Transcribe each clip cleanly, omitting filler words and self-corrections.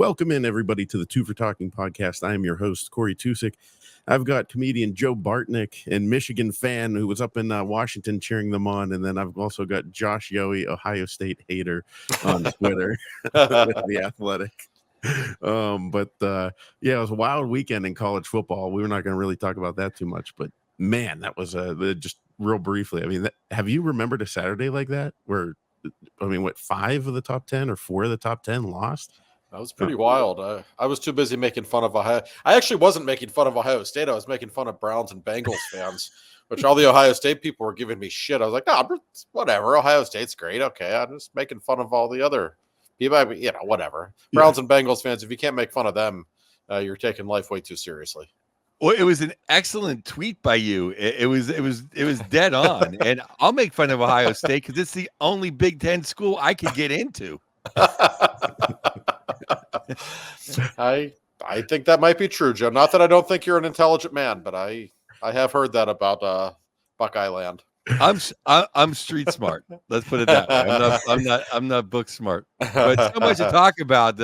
Welcome in, everybody, to the Two for Talking podcast. I am your host, Corey Tusick. I've got comedian Joe Bartnick and Michigan fan who was up in Washington cheering them on. And then I've also got Josh Yohe, Ohio State hater on Twitter with The Athletic. Yeah, it was a wild weekend in college football. We were not going to really talk about that too much, but man, that was just real briefly. I mean, have you remembered a Saturday like that where, I mean, what, 5 of the top 10 or 4 of the top 10 lost? That was pretty wild. I was too busy making fun of Ohio. I actually wasn't making fun of Ohio State. I was making fun of Browns and Bengals fans, which all the Ohio State people were giving me shit. I was like, no, whatever. Ohio State's great. Okay, I'm just making fun of all the other people. Whatever. Browns and Bengals fans, if you can't make fun of them, you're taking life way too seriously. Well, it was an excellent tweet by you. It was dead on, and I'll make fun of Ohio State because it's the only Big Ten school I could get into. I think that might be true, Joe. Not that I don't think you're an intelligent man, but I have heard that about Buckeye Land. I'm street smart. Let's put it that way. I'm not book smart. But so much to talk about.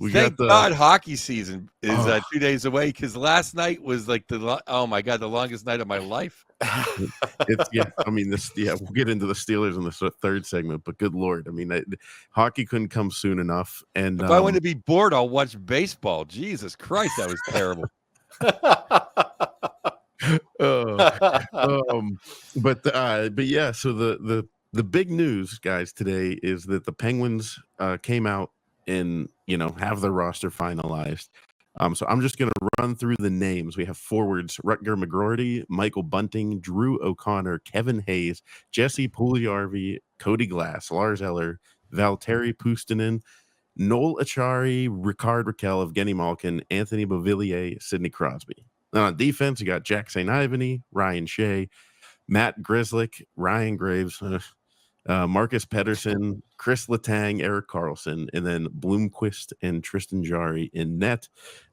Thank God hockey season is 2 days away, because last night was like the longest night of my life. We'll get into the Steelers in the third segment, but good Lord, I mean, hockey couldn't come soon enough. And if I want to be bored, I'll watch baseball. Jesus Christ, that was terrible. But yeah, so the big news, guys, today is that the Penguins came out and have their roster finalized. So I'm just going to run through the names. We have forwards: Rutger McGroarty, Michael Bunting, Drew O'Connor, Kevin Hayes, Jesse Puljujarvi, Cody Glass, Lars Eller, Valtteri Puustinen, Noel Achari, Ricard Raquel, Evgeny Malkin, Anthony Beauvillier, Sidney Crosby. Then on defense, you got Jack St. Ivany, Ryan Shea, Matt Grzelcyk, Ryan Graves, Marcus Pedersen, Chris Letang, Eric Carlson, and then Bloomquist and Tristan Jarry in net.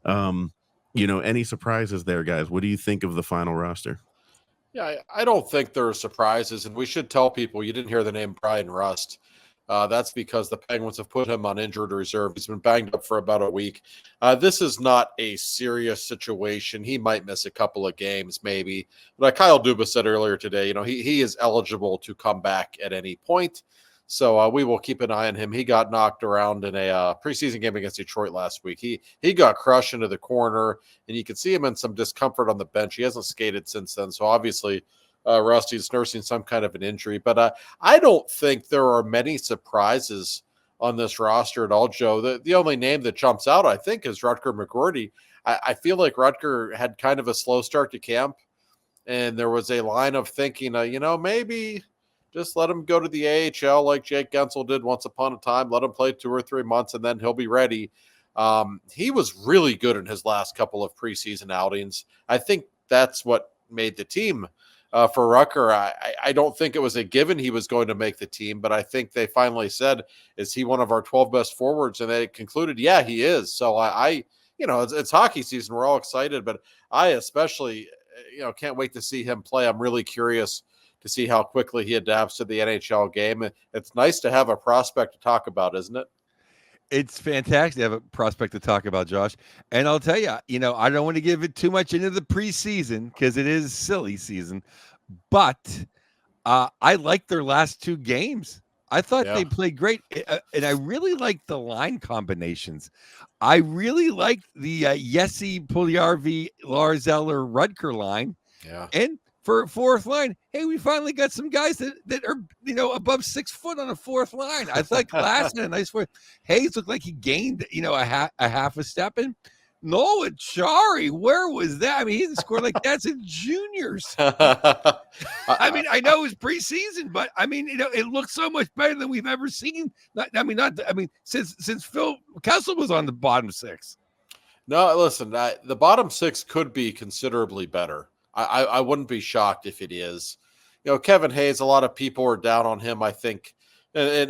Any surprises there, guys? What do you think of the final roster? Yeah, I don't think there are surprises, and we should tell people you didn't hear the name Brian Rust. That's because the Penguins have put him on injured reserve. He's been banged up for about a week. This is not a serious situation. He might miss a couple of games, maybe. But like Kyle Dubas said earlier today, he is eligible to come back at any point. So we will keep an eye on him. He got knocked around in a preseason game against Detroit last week. He got crushed into the corner, and you could see him in some discomfort on the bench. He hasn't skated since then. So obviously, Rusty's nursing some kind of an injury, but I don't think there are many surprises on this roster at all, Joe. The only name that jumps out, I think, is Rutger McGroarty. I feel like Rutger had kind of a slow start to camp, and there was a line of thinking, maybe just let him go to the AHL like Jake Gensel did once upon a time. Let him play 2 or 3 months, and then he'll be ready. He was really good in his last couple of preseason outings. I think that's what made the team. For Rutger, I don't think it was a given he was going to make the team, but I think they finally said, is he one of our 12 best forwards? And they concluded, yeah, he is. So it's hockey season. We're all excited, but I especially, can't wait to see him play. I'm really curious to see how quickly he adapts to the NHL game. It's nice to have a prospect to talk about, isn't it? It's fantastic to have a prospect to talk about, Josh. And I'll tell you, I don't want to give it too much into the preseason because it is silly season, but I liked their last 2 games. I thought they played great, and I really liked the line combinations. I really liked the Jesse Puljujarvi, Lars Eller, Rutger line. Yeah. And for fourth line, hey, we finally got some guys that are, above 6 foot on a fourth line. I thought Glass had a nice fourth. Hayes looked like he gained, a half a step. And Noel Achari, where was that? I mean, he didn't score like that since juniors. I mean, I know it was preseason, but I mean, it looks so much better than we've ever seen. Since Phil Kessel was on the bottom 6. No, listen, the bottom 6 could be considerably better. I wouldn't be shocked if it is. Kevin Hayes, a lot of people are down on him, I think, in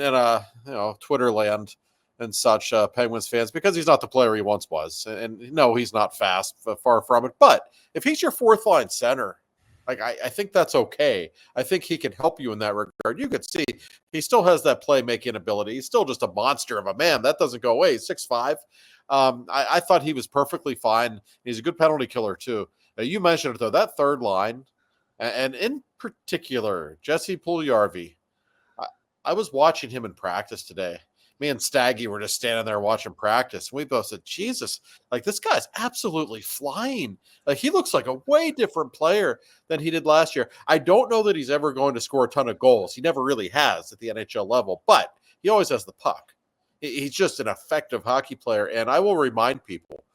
Twitter land and such, Penguins fans, because he's not the player he once was. And no, he's not fast, far from it. But if he's your fourth line center, I think that's okay. I think he can help you in that regard. You could see he still has that playmaking ability. He's still just a monster of a man. That doesn't go away. He's 6'5". I thought he was perfectly fine. He's a good penalty killer too. You mentioned it though, that third line, and in particular, Jesse Puljujarvi. I, I was watching him in practice today. Me and Staggy were just standing there watching practice. We both said, Jesus, like this guy's absolutely flying. Like he looks like a way different player than he did last year. I don't know that he's ever going to score a ton of goals. He never really has at the NHL level, but he always has the puck. He's just an effective hockey player. And I will remind people,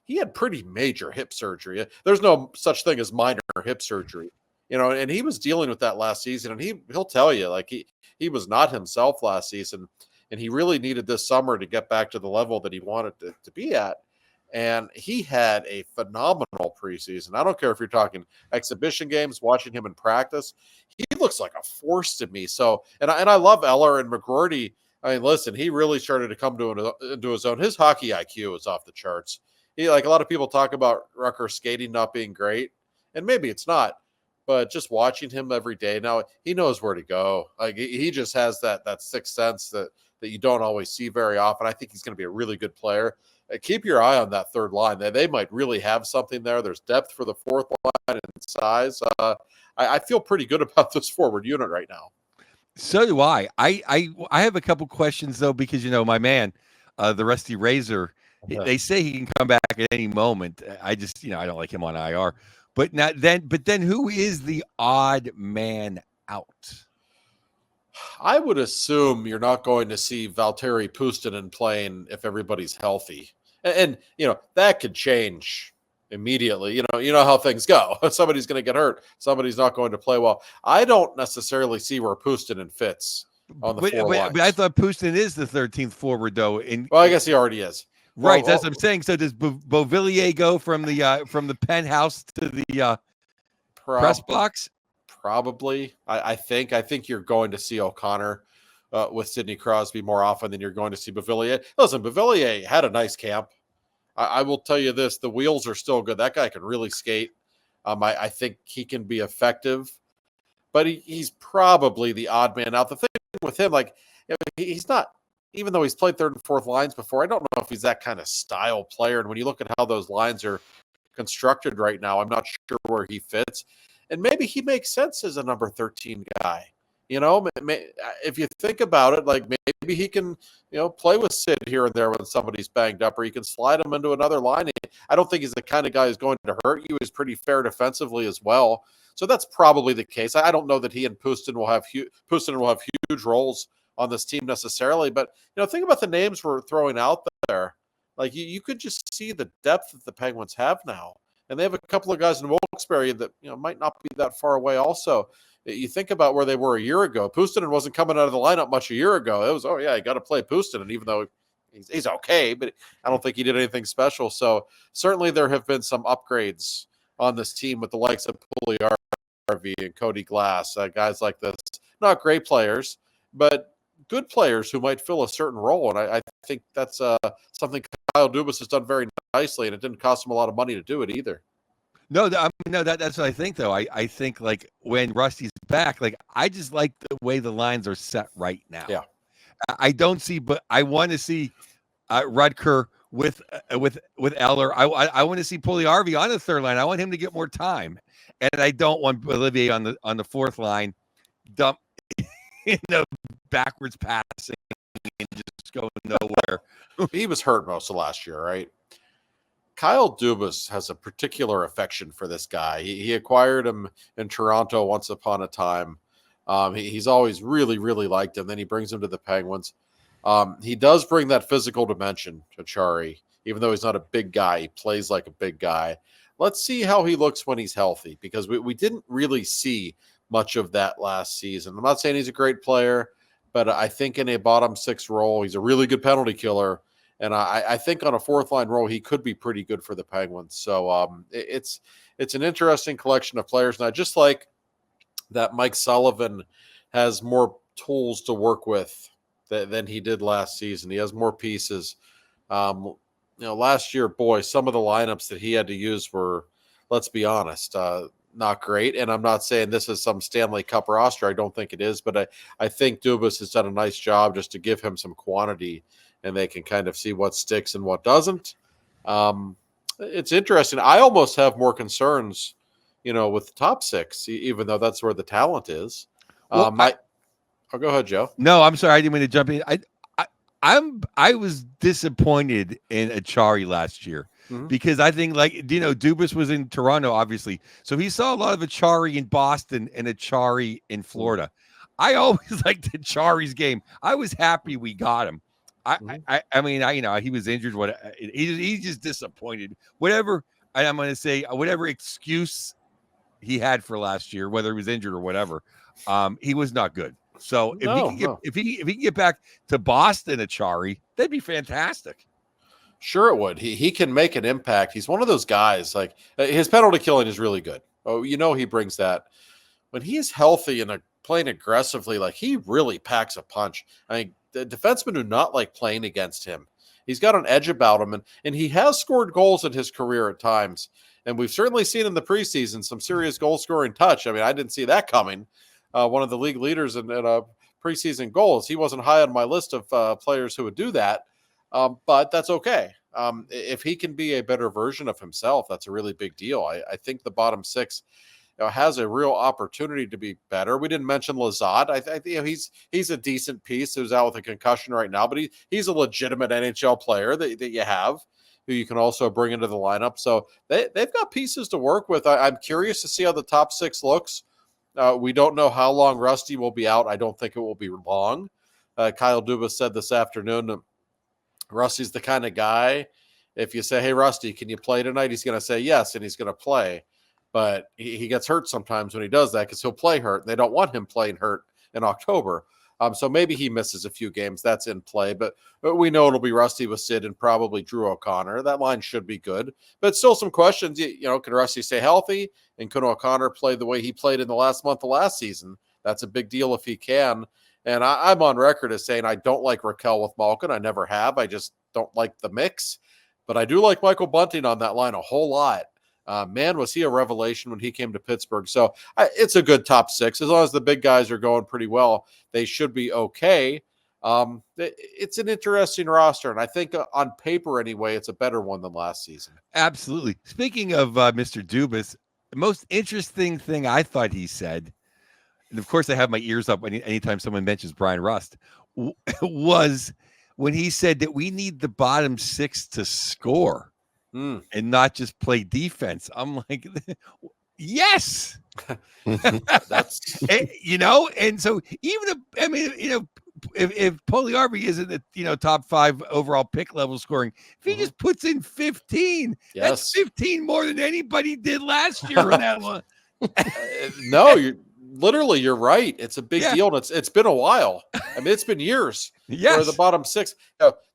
he had pretty major hip surgery. There's no such thing as minor hip surgery, and he was dealing with that last season. And he'll tell you, like he was not himself last season, and he really needed this summer to get back to the level that he wanted to be at. And he had a phenomenal preseason. I don't care if you're talking exhibition games, watching him in practice. He looks like a force to me. So, and I love Eller and McGroarty. I mean, listen, he really started to come into his own. His hockey IQ is off the charts. Like a lot of people talk about Rucker skating not being great, and maybe it's not, but just watching him every day now, he knows where to go. Like he just has that sixth sense that you don't always see very often. I think he's going to be a really good player. Keep your eye on that third line. They might really have something there. There's depth for the fourth line and size. I feel pretty good about this forward unit right now. So do I. I have a couple questions though, because my man, the Rusty Razor. They say he can come back at any moment. I just, I don't like him on IR. But then who is the odd man out? I would assume you're not going to see Valtteri Puustinen playing if everybody's healthy. And that could change immediately. You know how things go. Somebody's going to get hurt. Somebody's not going to play well. I don't necessarily see where Puustinen fits on the four lines. But I thought Puustinen is the 13th forward, though. Well, I guess he already is. Right, that's what I'm saying. So does Beauvillier go from the penthouse to the press box? Probably. I think you're going to see O'Connor with Sidney Crosby more often than you're going to see Beauvillier. Listen, Beauvillier had a nice camp. I will tell you this: the wheels are still good. That guy can really skate. I think he can be effective, but he's probably the odd man out. The thing with him, like he's not. Even though he's played third and fourth lines before, I don't know if he's that kind of style player. And when you look at how those lines are constructed right now, I'm not sure where he fits. And maybe he makes sense as a number 13 guy. If you think about it, like maybe he can, play with Sid here and there when somebody's banged up, or you can slide him into another line. I don't think he's the kind of guy who's going to hurt you. He's pretty fair defensively as well. So that's probably the case. I don't know that he and Puustinen will have huge roles on this team necessarily, but think about the names we're throwing out there. Like you could just see the depth that the Penguins have now, and they have a couple of guys in Wilkes-Barre that might not be that far away. Also, you think about where they were a year ago. Puustinen wasn't coming out of the lineup much a year ago. It was you got to play Puustinen, even though he's okay, but I don't think he did anything special. So certainly there have been some upgrades on this team with the likes of Puljujarvi and Cody Glass, guys like this. Not great players, but good players who might fill a certain role. And I think that's something Kyle Dubas has done very nicely, and it didn't cost him a lot of money to do it either. No, that's what I think, though. I think, like, when Rusty's back, like, I just like the way the lines are set right now. Yeah. I don't see, but I want to see Rutger with Eller. I want to see Puljujarvi on the third line. I want him to get more time. And I don't want Olivier on the fourth line dump backwards passing and just going nowhere. He was hurt most of last year, right? Kyle Dubas has a particular affection for this guy. He acquired him in Toronto once upon a time. He's always really, really liked him. Then he brings him to the Penguins. He does bring that physical dimension to Chari. Even though he's not a big guy, he plays like a big guy. Let's see how he looks when he's healthy, because we didn't really see much of that last season. I'm not saying he's a great player, but I think in a bottom six role, he's a really good penalty killer. And I think on a fourth line role, he could be pretty good for the Penguins. So it's an interesting collection of players. And I just like that Mike Sullivan has more tools to work with than he did last season. He has more pieces. Last year, boy, some of the lineups that he had to use were, let's be honest, not great. And I'm not saying this is some Stanley Cup roster. I don't think it is, but I think Dubas has done a nice job just to give him some quantity and they can kind of see what sticks and what doesn't. It's interesting. I almost have more concerns, with the top six, even though that's where the talent is. Well, Go ahead, Joe. No, I'm sorry. I didn't mean to jump in. I was disappointed in Achari last year because I think, like, Dubas was in Toronto, obviously, so he saw a lot of Achari in Boston and Achari in Florida. I always liked Achari's game. I was happy we got him. I mean, he was injured. He's just disappointed. Whatever. I'm going to say whatever excuse he had for last year, whether he was injured or whatever, he was not good. So if he can get back to Boston, Achari, that'd be fantastic. Sure, it would. He can make an impact. He's one of those guys. Like, his penalty killing is really good. Oh, he brings that when he's healthy and playing aggressively. Like, he really packs a punch. I mean, the defensemen do not like playing against him. He's got an edge about him, and he has scored goals in his career at times. And we've certainly seen in the preseason some serious goal scoring touch. I mean, I didn't see that coming. One of the league leaders in preseason goals. He wasn't high on my list of players who would do that, but that's okay. If he can be a better version of himself, that's a really big deal. I think the bottom six has a real opportunity to be better. We didn't mention Lazat. I think he's a decent piece who's out with a concussion right now, but he's a legitimate NHL player that you have, who you can also bring into the lineup. So they've got pieces to work with. I'm curious to see how the top six looks. We don't know how long Rusty will be out. I don't think it will be long. Kyle Dubas said this afternoon, Rusty's the kind of guy, if you say, hey, Rusty, can you play tonight? He's going to say yes, and he's going to play. But he gets hurt sometimes when he does that because he'll play hurt. They don't want him playing hurt in October. So maybe he misses a few games. That's in play. But we know it'll be Rusty with Sid and probably Drew O'Connor. That line should be good. But still some questions. Can Rusty stay healthy? And can O'Connor play the way he played in the last month of last season? That's a big deal if he can. And I'm on record as saying I don't like Raquel with Malkin. I never have. I just don't like the mix. But I do like Michael Bunting on that line a whole lot. Man, was he a revelation when he came to Pittsburgh. So it's a good top six. As long as the big guys are going pretty well, they should be okay. It's an interesting roster, and I think on paper anyway, it's a better one than last season. Absolutely. Speaking of Mr. Dubas, the most interesting thing I thought he said, and of course I have my ears up anytime someone mentions Brian Rust, was when he said that we need the bottom six to score and not just play defense. I'm like, yes. That's and so even if Puljujärvi isn't at top 5 overall pick level scoring, if he just puts in 15, that's 15 more than anybody did last year on that one. No, you're right. It's a big deal, and it's been a while. I mean, it's been years. Yes. For the bottom six.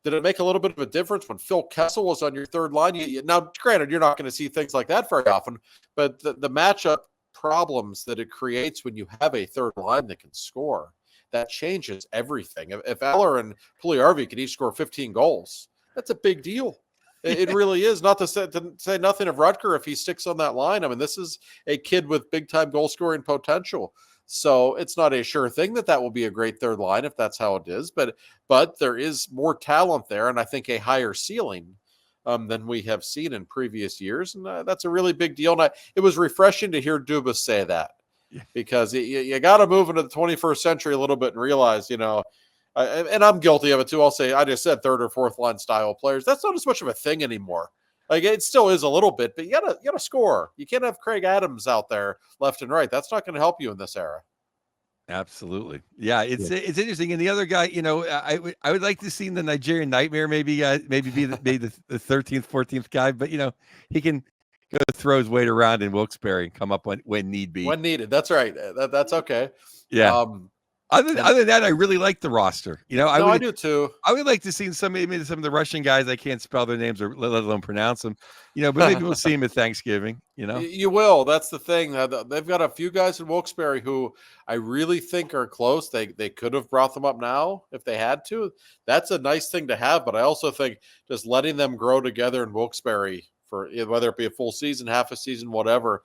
Did it make a little bit of a difference when Phil Kessel was on your third line? Now, granted, you're not going to see things like that very often, but the matchup problems that it creates when you have a third line that can score, that changes everything. If Eller and Puljujärvi can each score 15 goals, that's a big deal. It really is. Not to say nothing of Rutger if he sticks on that line. I mean, this is a kid with big-time goal-scoring potential. So it's not a sure thing that will be a great third line if that's how it is. But there is more talent there, and I think a higher ceiling than we have seen in previous years. And that's a really big deal. And it was refreshing to hear Dubas say that, because you got to move into the 21st century a little bit and realize, and I'm guilty of it too. I'll say, I just said third or fourth line style players. That's not as much of a thing anymore. Like, it still is a little bit, but you gotta score. You can't have Craig Adams out there left and right. That's not going to help you in this era. Absolutely. Yeah, it's interesting. And the other guy, I would like to see the Nigerian Nightmare maybe be the 13th, 14th guy, but he can go throw his weight around in Wilkes-Barre and come up when need be. When needed. That's right. That's okay. Yeah. Other than that, I really like the roster. I do too. I would like to see some of the Russian guys. I can't spell their names or let alone pronounce them. But maybe we'll see them at Thanksgiving. You will. That's the thing. They've got a few guys in Wilkes-Barre who I really think are close. They could have brought them up now if they had to. That's a nice thing to have. But I also think just letting them grow together in Wilkes-Barre for whether it be a full season, half a season, whatever,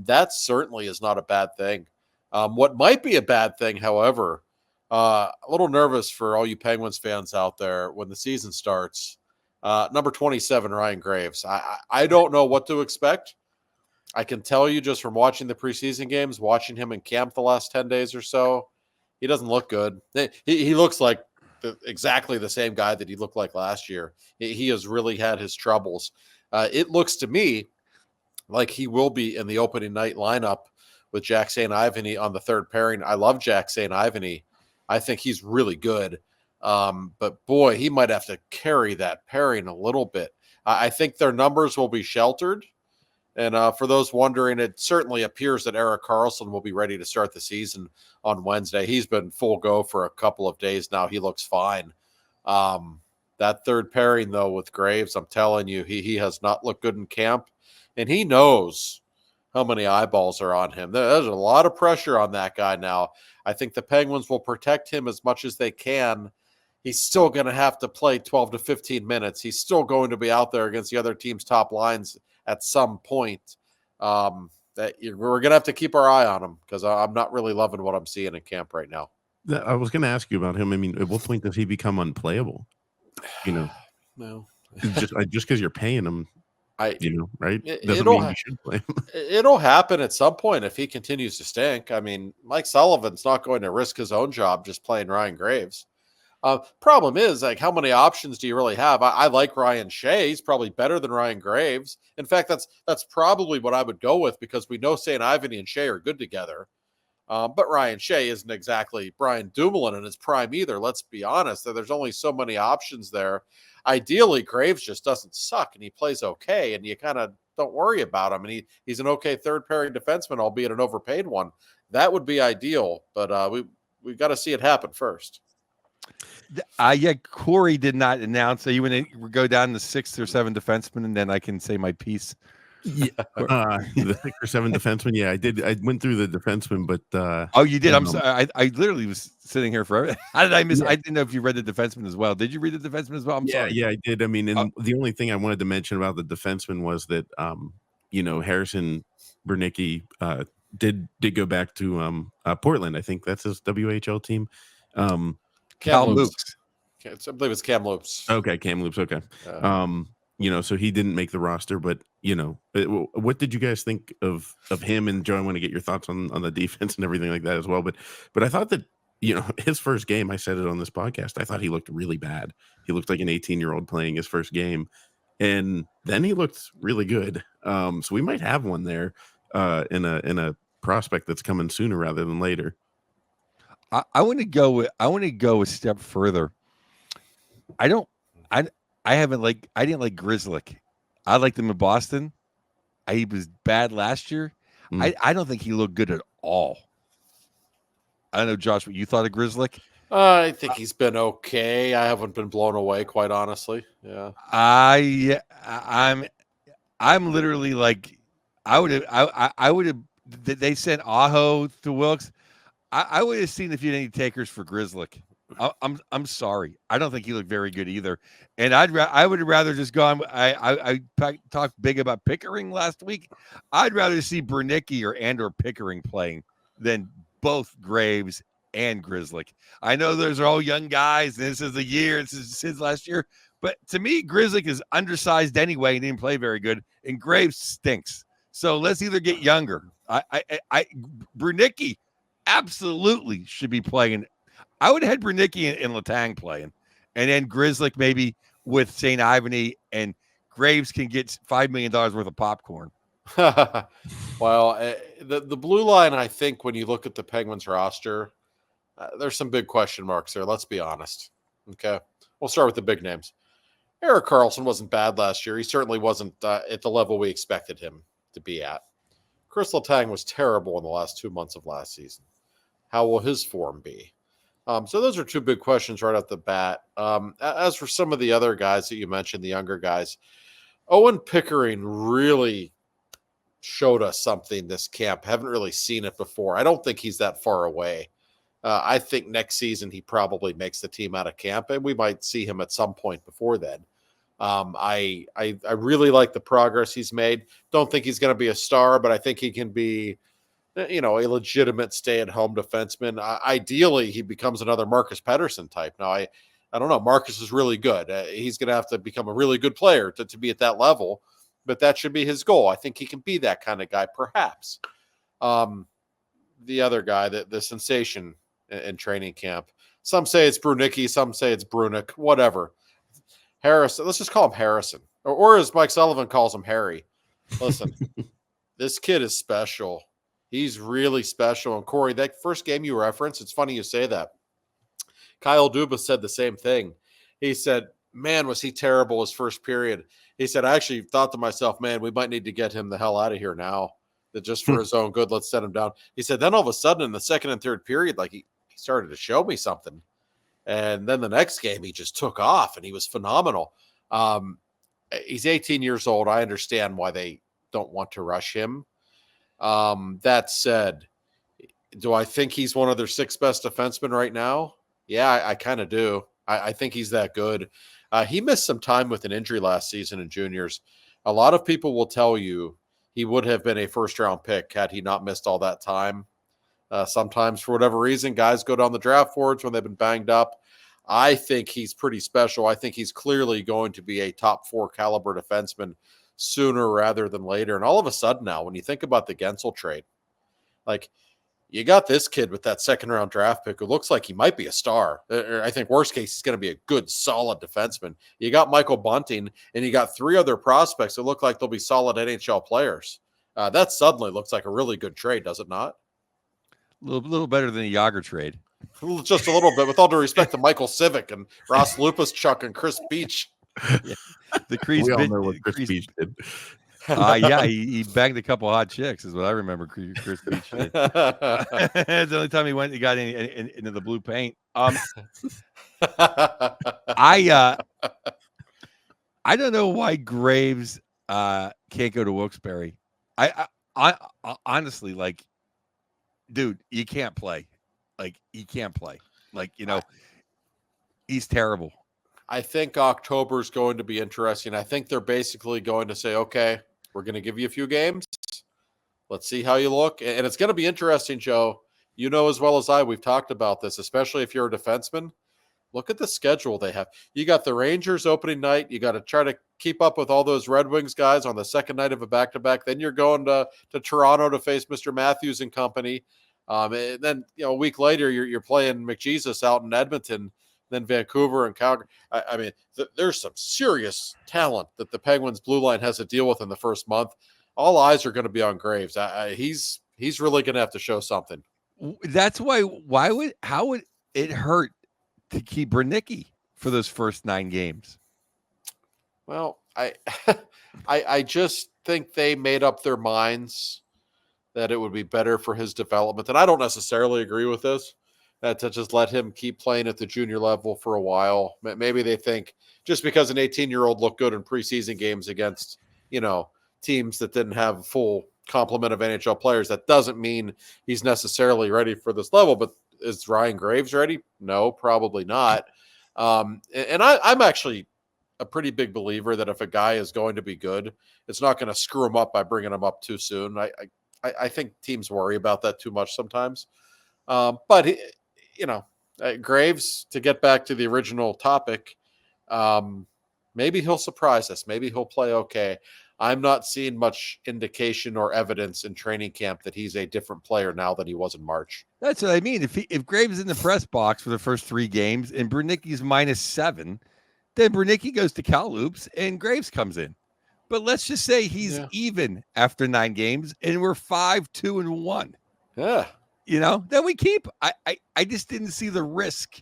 that certainly is not a bad thing. What might be a bad thing, however, A little nervous for all you Penguins fans out there when the season starts. Number 27, Ryan Graves. I don't know what to expect. I can tell you just from watching the preseason games, watching him in camp the last 10 days or so, he doesn't look good. He looks like exactly the same guy that he looked like last year. He has really had his troubles. It looks to me like he will be in the opening night lineup with Jack St. Ivany on the third pairing. I love Jack St. Ivany. I think he's really good. But boy, he might have to carry that pairing a little bit. I think their numbers will be sheltered. And for those wondering, it certainly appears that Erik Karlsson will be ready to start the season on Wednesday. He's been full go for a couple of days now. He looks fine. That third pairing, though, with Graves, I'm telling you, he has not looked good in camp. And he knows how many eyeballs are on him. There's a lot of pressure on that guy now. I think the Penguins will protect him as much as they can. He's still going to have to play 12 to 15 minutes. He's still going to be out there against the other team's top lines at some point. We're going to have to keep our eye on him because I'm not really loving what I'm seeing in camp right now. I was going to ask you about him. I mean, at what point does he become unplayable? No. just because you're paying him, right? Doesn't mean you should play him. It'll happen at some point if he continues to stink. I mean, Mike Sullivan's not going to risk his own job just playing Ryan Graves. Problem is, like, how many options do you really have? I like Ryan Shea. He's probably better than Ryan Graves. In fact, that's probably what I would go with because we know St. Ivany and Shea are good together. But Ryan Shea isn't exactly Brian Dumoulin in his prime either. Let's be honest. There's only so many options there. Ideally, Graves just doesn't suck and he plays okay, and you kind of don't worry about him. And he's an okay third pairing defenseman, albeit an overpaid one. That would be ideal, but we've got to see it happen first. Corey did not announce. So you want to go down to 6 or 7 defensemen, and then I can say my piece. Yeah, the 6 or 7 defensemen. Yeah, I did. I went through the defensemen, but oh, you did. I'm sorry. I literally was sitting here forever. How did I miss? Yeah. I didn't know if you read the defenseman as well. Did you read the defenseman as well? I'm sorry. Yeah, I did. I mean, and the only thing I wanted to mention about the defenseman was that Harrison Bernicki did go back to Portland. I think that's his WHL team. Cam Loops. I believe it's Cam Loops. Okay, Cam Loops. Okay. So he didn't make the roster, but what did you guys think of him? And Joe, I want to get your thoughts on the defense and everything like that as well. But I thought that his first game, I said it on this podcast, I thought he looked really bad. He looked like an 18-year-old playing his first game, and then he looked really good. So we might have one there in a prospect that's coming sooner rather than later. I want to go a step further. I didn't like Grzelcyk. I liked him in Boston. He was bad last year. I don't think he looked good at all. I don't know, Josh, what you thought of Grzelcyk? I think he's been okay. I haven't been blown away, quite honestly. Yeah. I'm literally like, I would have. They sent Aho to Wilkes. I would have seen if you had any takers for Grzelcyk. I'm sorry. I don't think he looked very good either. And I would have rather just gone. I talked big about Pickering last week. I'd rather see Bernicki or Pickering playing than both Graves and Grzelcyk. I know those are all young guys, and this is the year. This is his last year. But to me, Grzelcyk is undersized anyway and didn't play very good. And Graves stinks. So let's either get younger. Bernicki absolutely should be playing. I would have had Bernicki and Letang playing, and then Grzelcyk maybe with St. Ivany, and Graves can get $5 million worth of popcorn. Well, the blue line, I think when you look at the Penguins roster, there's some big question marks there. Let's be honest. Okay. We'll start with the big names. Erik Karlsson wasn't bad last year. He certainly wasn't at the level we expected him to be at. Chris Letang was terrible in the last 2 months of last season. How will his form be? So those are two big questions right off the bat. As for some of the other guys that you mentioned, the younger guys, Owen Pickering really showed us something this camp. Haven't really seen it before. I don't think he's that far away. I think next season he probably makes the team out of camp, and we might see him at some point before then. I really like the progress he's made. Don't think he's going to be a star, but I think he can be a legitimate stay-at-home defenseman. Ideally, he becomes another Marcus Pettersson type. Now, I don't know. Marcus is really good. He's going to have to become a really good player to be at that level, but that should be his goal. I think he can be that kind of guy, perhaps. The other guy, the sensation in training camp. Some say it's Brunicki, some say it's Brunick, whatever. Harrison, let's just call him Harrison. Or as Mike Sullivan calls him, Harry. Listen, this kid is special. He's really special. And Corey, that first game you referenced, it's funny you say that. Kyle Dubas said the same thing. He said, man, was he terrible his first period. He said, I actually thought to myself, man, we might need to get him the hell out of here now. That just for his own good, let's set him down. He said, then all of a sudden in the second and third period, like he started to show me something. And then the next game, he just took off and he was phenomenal. He's 18 years old. I understand why they don't want to rush him. That said, do I think he's one of their 6 best defensemen right now? Yeah, I kind of do. I think he's that good. He missed some time with an injury last season in juniors. A lot of people will tell you he would have been a first-round pick had he not missed all that time. Sometimes, for whatever reason, guys go down the draft boards when they've been banged up. I think he's pretty special. I think he's clearly going to be a top 4 caliber defenseman sooner rather than later. And all of a sudden now, when you think about the Gensel trade, like you got this kid with that second-round draft pick who looks like he might be a star. I think worst case, he's going to be a good, solid defenseman. You got Michael Bunting, and you got 3 other prospects that look like they'll be solid NHL players. That suddenly looks like a really good trade, does it not? A little better than a Yager trade. Just a little bit, with all due respect to Michael Civic and Ross Lupaschuk and Chris Beach. Yeah. The Crease we all know what Chris Beach did. Yeah, he banged a couple hot chicks, is what I remember. Chris Beach did. It's the only time he got into the blue paint. I don't know why Graves can't go to Wilkes-Barre. I honestly, like, dude, you can't play. Like, he can't play. Like, he's terrible. I think October is going to be interesting. I think they're basically going to say, okay, we're going to give you a few games. Let's see how you look. And it's going to be interesting, Joe. You know as well as I, we've talked about this, especially if you're a defenseman. Look at the schedule they have. You got the Rangers opening night. You got to try to keep up with all those Red Wings guys on the second night of a back-to-back. Then you're going to Toronto to face Mr. Matthews and company. And then, a week later, you're playing McJesus out in Edmonton, then Vancouver and Calgary. I mean, there's some serious talent that the Penguins blue line has to deal with in the first month. All eyes are going to be on Graves. He's really going to have to show something. That's how would it hurt to keep Brunicki for those first 9 games? Well, I just think they made up their minds that it would be better for his development. And I don't necessarily agree with this, to just let him keep playing at the junior level for a while. Maybe they think just because an 18-year-old looked good in preseason games against, teams that didn't have a full complement of NHL players, that doesn't mean he's necessarily ready for this level. But is Ryan Graves ready? No, probably not. And I'm actually a pretty big believer that if a guy is going to be good, it's not going to screw him up by bringing him up too soon. I think teams worry about that too much sometimes. But, Graves, to get back to the original topic, maybe he'll surprise us. Maybe he'll play okay. I'm not seeing much indication or evidence in training camp that he's a different player now than he was in March. That's what I mean. If Graves is in the press box for the first 3 games and Brunicki's -7, then Brunicki goes to Kamloops and Graves comes in. But let's just say he's even after 9 games and we're 5-2-1. Yeah. Then we keep. I just didn't see the risk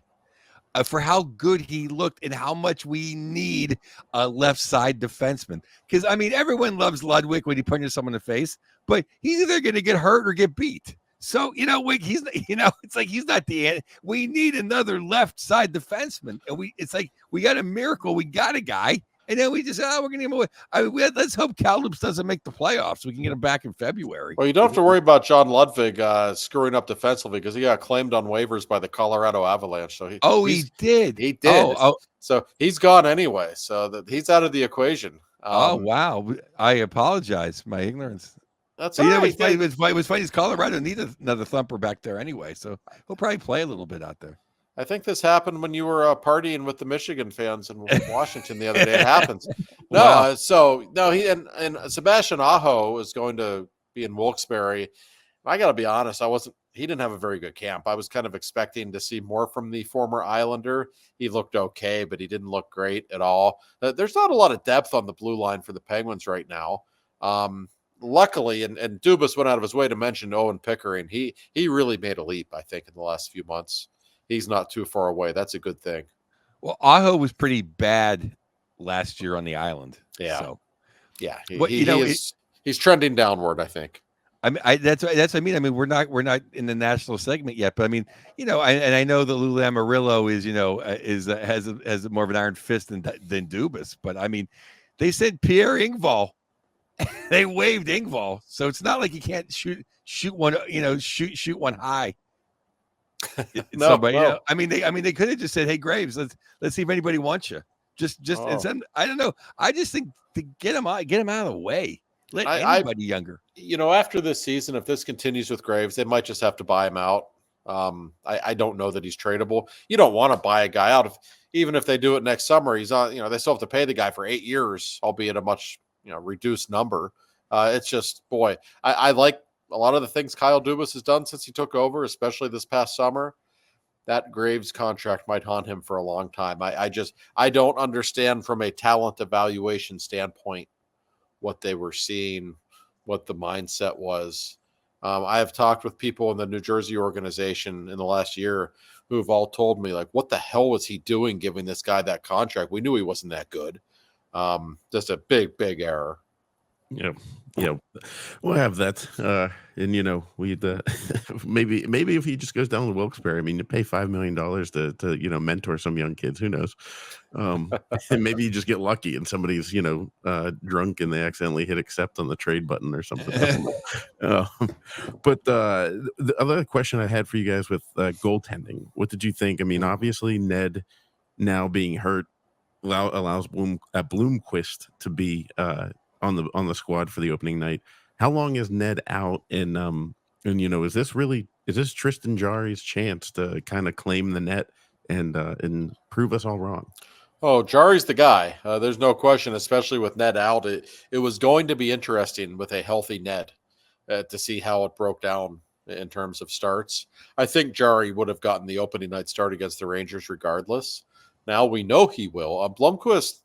for how good he looked and how much we need a left side defenseman. Because, everyone loves Ludwig when he punches someone in the face, but he's either going to get hurt or get beat. So, he's, it's like he's not the end. We need another left side defenseman. And it's like we got a miracle. We got a guy. And then we just we're going to give him away. Let's hope Kamloops doesn't make the playoffs. We can get him back in February. Well, you don't have to worry about John Ludwig screwing up defensively because he got claimed on waivers by the Colorado Avalanche. So he did. He did. So he's gone anyway. So he's out of the equation. Wow. I apologize. My ignorance. That's You all know, right. it was funny. Colorado needs another thumper back there anyway, so he'll probably play a little bit out there. I think this happened when you were partying with the Michigan fans in Washington the other day. It happens. No, Wow. he and Sebastian Aho is going to be in Wilkes-Barre. I got to be honest, he didn't have a very good camp. I was kind of expecting to see more from the former Islander. He looked okay, but he didn't look great at all. There's not a lot of depth on the blue line for the Penguins right now. Luckily, and Dubas went out of his way to mention Owen Pickering. He really made a leap, I think, in the last few months. He's not too far away. That's a good thing. Well, Aho was pretty bad last year on the island. Yeah. So, yeah, he's trending downward, I think. I mean, that's what I mean. I mean, we're not in the national segment yet, but I mean, I know that Lou Lamoriello is has more of an iron fist than Dubas, but I mean, they said Pierre Engvall, they waived Engvall, so it's not like you can't shoot one, shoot one high. No. I mean, they could have just said, "Hey, Graves, let's see if anybody wants you." And send, I don't know. I just think to get him out of the way. Let anybody younger. After this season, if this continues with Graves, they might just have to buy him out. I don't know that he's tradable. You don't want to buy a guy out even if they do it next summer. He's on. They still have to pay the guy for 8 years, albeit a much reduced number. It's just, boy, I like a lot of the things Kyle Dubas has done since he took over, especially this past summer. That Graves contract might haunt him for a long time. I don't understand from a talent evaluation standpoint what they were seeing, what the mindset was. I have talked with people in the New Jersey organization in the last year who've all told me, like, what the hell was he doing giving this guy that contract? We knew he wasn't that good. Just a big, big error. Yeah, we'll have that. And we'd maybe if he just goes down to Wilkes-Barre, I mean, you pay $5 million to mentor some young kids. Who knows? And maybe you just get lucky and somebody's drunk and they accidentally hit accept on the trade button or something. But the other question I had for you guys with goaltending, what did you think? I mean, obviously Ned now being hurt allows Bloomquist to be on the squad for the opening night. How long is Ned out? And is this Tristan Jarry's chance to kind of claim the net and prove us all wrong? Oh, Jarry's the guy. There's no question, especially with Ned out. It was going to be interesting with a healthy Ned to see how it broke down in terms of starts. I think Jarry would have gotten the opening night start against the Rangers regardless. Now we know he will. Blomqvist,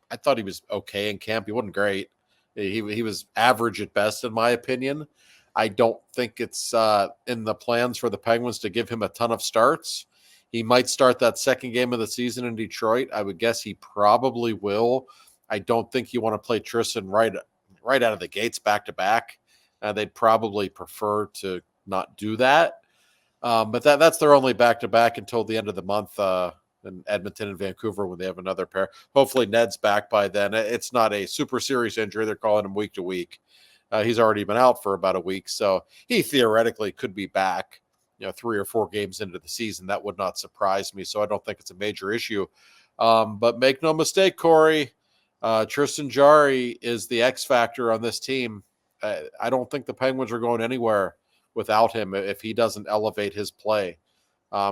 I thought he was okay in camp. He wasn't great. He was average at best, in my opinion. I don't think it's in the plans for the Penguins to give him a ton of starts. He might start that second game of the season in Detroit. I would guess he probably will. I don't think you want to play Tristan right out of the gates back to back. They'd probably prefer to not do that. But that's their only back to back until the end of the month. In Edmonton and Vancouver when they have another pair. Hopefully Ned's back by then. It's not a super serious injury. They're calling him week to week. He's already been out for about a week, so he theoretically could be back 3 or 4 games into the season. That would not surprise me, so I don't think it's a major issue. But make no mistake, Corey, Tristan Jarry is the X factor on this team. I don't think the Penguins are going anywhere without him if he doesn't elevate his play.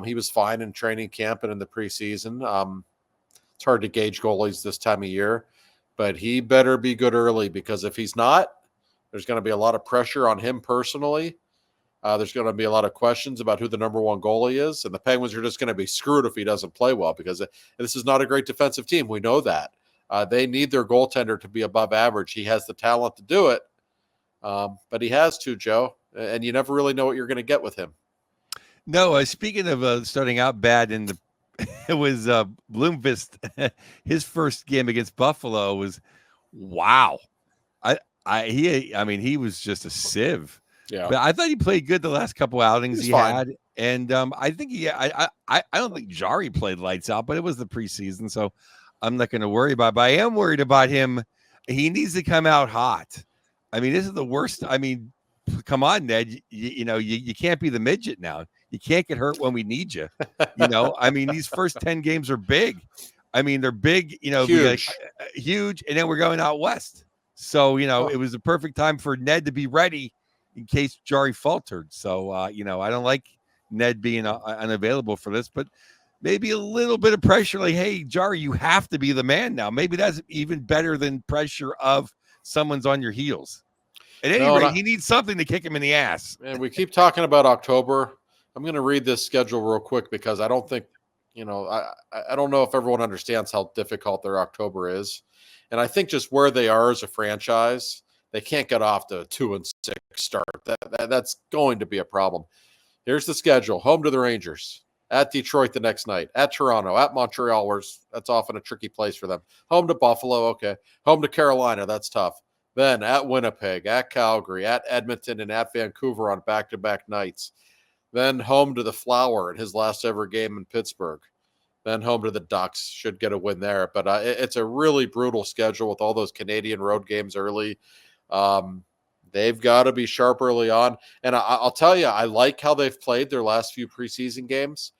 He was fine in training camp and in the preseason. It's hard to gauge goalies this time of year, but he better be good early because if he's not, there's going to be a lot of pressure on him personally. There's going to be a lot of questions about who the number one goalie is, and the Penguins are just going to be screwed if he doesn't play well because this is not a great defensive team. We know that. They need their goaltender to be above average. He has the talent to do it, but he has to, Joe, and you never really know what you're going to get with him. No, speaking of starting out bad it was Bloomqvist. His first game against Buffalo was wow. He was just a sieve. Yeah, but I thought he played good the last couple outings he had, and I think I don't think Jarry played lights out, but it was the preseason, so I'm not going to worry about it. But I am worried about him. He needs to come out hot. I mean, this is the worst. I mean, come on, Ned. You can't be the midget now. You can't get hurt when we need you. I mean, these first 10 games are big. I mean, they're big, huge. huge. And then we're going out west. So, it was a perfect time for Ned to be ready in case Jari faltered. So, I don't like Ned being unavailable for this, but maybe a little bit of pressure like, hey, Jari, you have to be the man now. Maybe that's even better than pressure of someone's on your heels. At any rate, he needs something to kick him in the ass. And we keep talking about October. I'm going to read this schedule real quick because I don't think, I don't know if everyone understands how difficult their October is. And I think just where they are as a franchise, they can't get off to a 2-6 start. That's going to be a problem. Here's the schedule. Home to the Rangers. At Detroit the next night. At Toronto. At Montreal, where that's often a tricky place for them. Home to Buffalo. Okay. Home to Carolina. That's tough. Then at Winnipeg, at Calgary, at Edmonton, and at Vancouver on back-to-back nights. Then home to the Flower in his last ever game in Pittsburgh. Then home to the Ducks. Should get a win there. But it's a really brutal schedule with all those Canadian road games early. They've got to be sharp early on. And I'll tell you, I like how they've played their last few preseason games.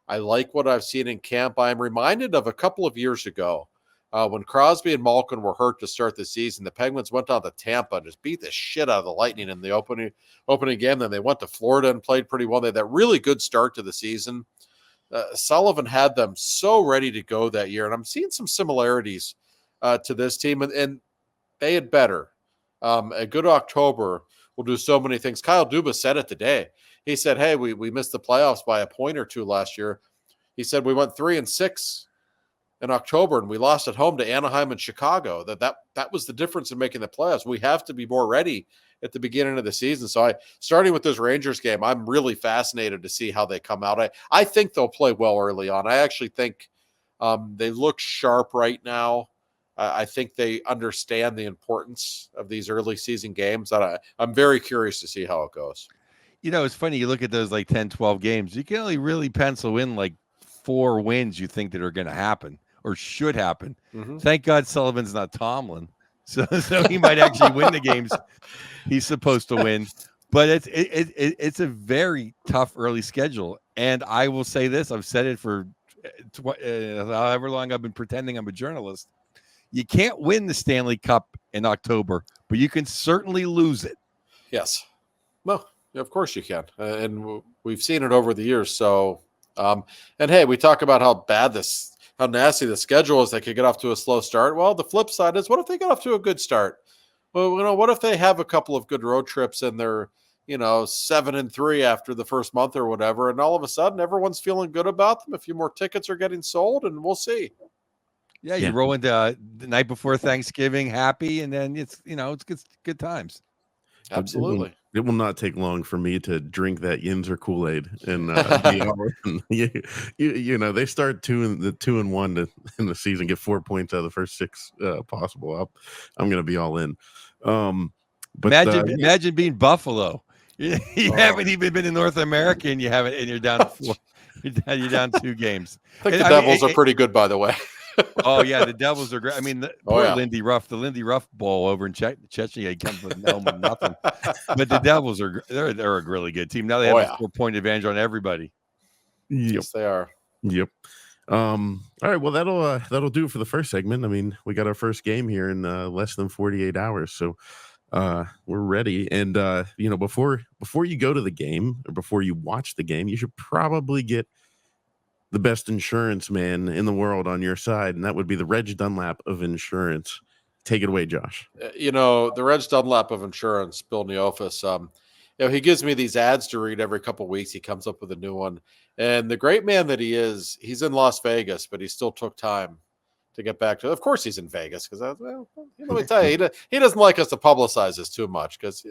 I like what I've seen in camp. I'm reminded of a couple of years ago. When Crosby and Malkin were hurt to start the season, the Penguins went down to Tampa and just beat the shit out of the Lightning in the opening game. Then they went to Florida and played pretty well. They had that really good start to the season. Sullivan had them so ready to go that year, and I'm seeing some similarities to this team, and they had better. A good October will do so many things. Kyle Dubas said it today. He said, hey, we missed the playoffs by a point or two last year. He said we went 3-6 in October, and we lost at home to Anaheim and Chicago. That was the difference in making the playoffs. We have to be more ready at the beginning of the season. So starting with this Rangers game, I'm really fascinated to see how they come out. I think they'll play well early on. I actually think they look sharp right now. I think they understand the importance of these early season games. I'm very curious to see how it goes. It's funny. You look at those like 10, 12 games, you can only really pencil in like 4 wins you think that are going to happen or should happen. Mm-hmm. Thank God Sullivan's not Tomlin. So he might actually win the games he's supposed to win. But it's a very tough early schedule. And I will say this, I've said it for however long I've been pretending I'm a journalist. You can't win the Stanley Cup in October, but you can certainly lose it. Yes. Well, of course you can. And we've seen it over the years. So, and hey, we talk about how nasty the schedule is. They could get off to a slow start. Well, the flip side is, what if they get off to a good start? Well, what if they have a couple of good road trips and they're, 7-3 after the first month or whatever, and all of a sudden everyone's feeling good about them. A few more tickets are getting sold, and we'll see. Yeah, you roll into the night before Thanksgiving, happy, and then it's good times. Absolutely. It will not take long for me to drink that Yinzer Kool-Aid and they start 2-1 in the season, get 4 points out of the first 6 possible. I'm going to be all in. But imagine being Buffalo. You haven't even been in North America, and you're down 4. You're down 2 games. I think the Devils are pretty good, by the way. Oh yeah, the Devils are great. I mean, Lindy Ruff, the Lindy Ruff Bowl over in Chechnya, he comes with nothing. But the Devils they're a really good team. Now they have a 4-point advantage on everybody. Yes, they are. Yep. All right. Well, that'll do it for the first segment. I mean, we got our first game here in less than 48 hours, so we're ready. And before you go to the game or before you watch the game, you should probably get the best insurance man in the world on your side, and that would be the Reg Dunlap of insurance. Take it away, Josh. The Reg Dunlap of insurance, Bill Neofus, he gives me these ads to read every couple of weeks. He comes up with a new one. And the great man that he is, he's in Las Vegas, but he still took time to get back to it. Of course he's in Vegas because, let me tell you, he doesn't like us to publicize this too much because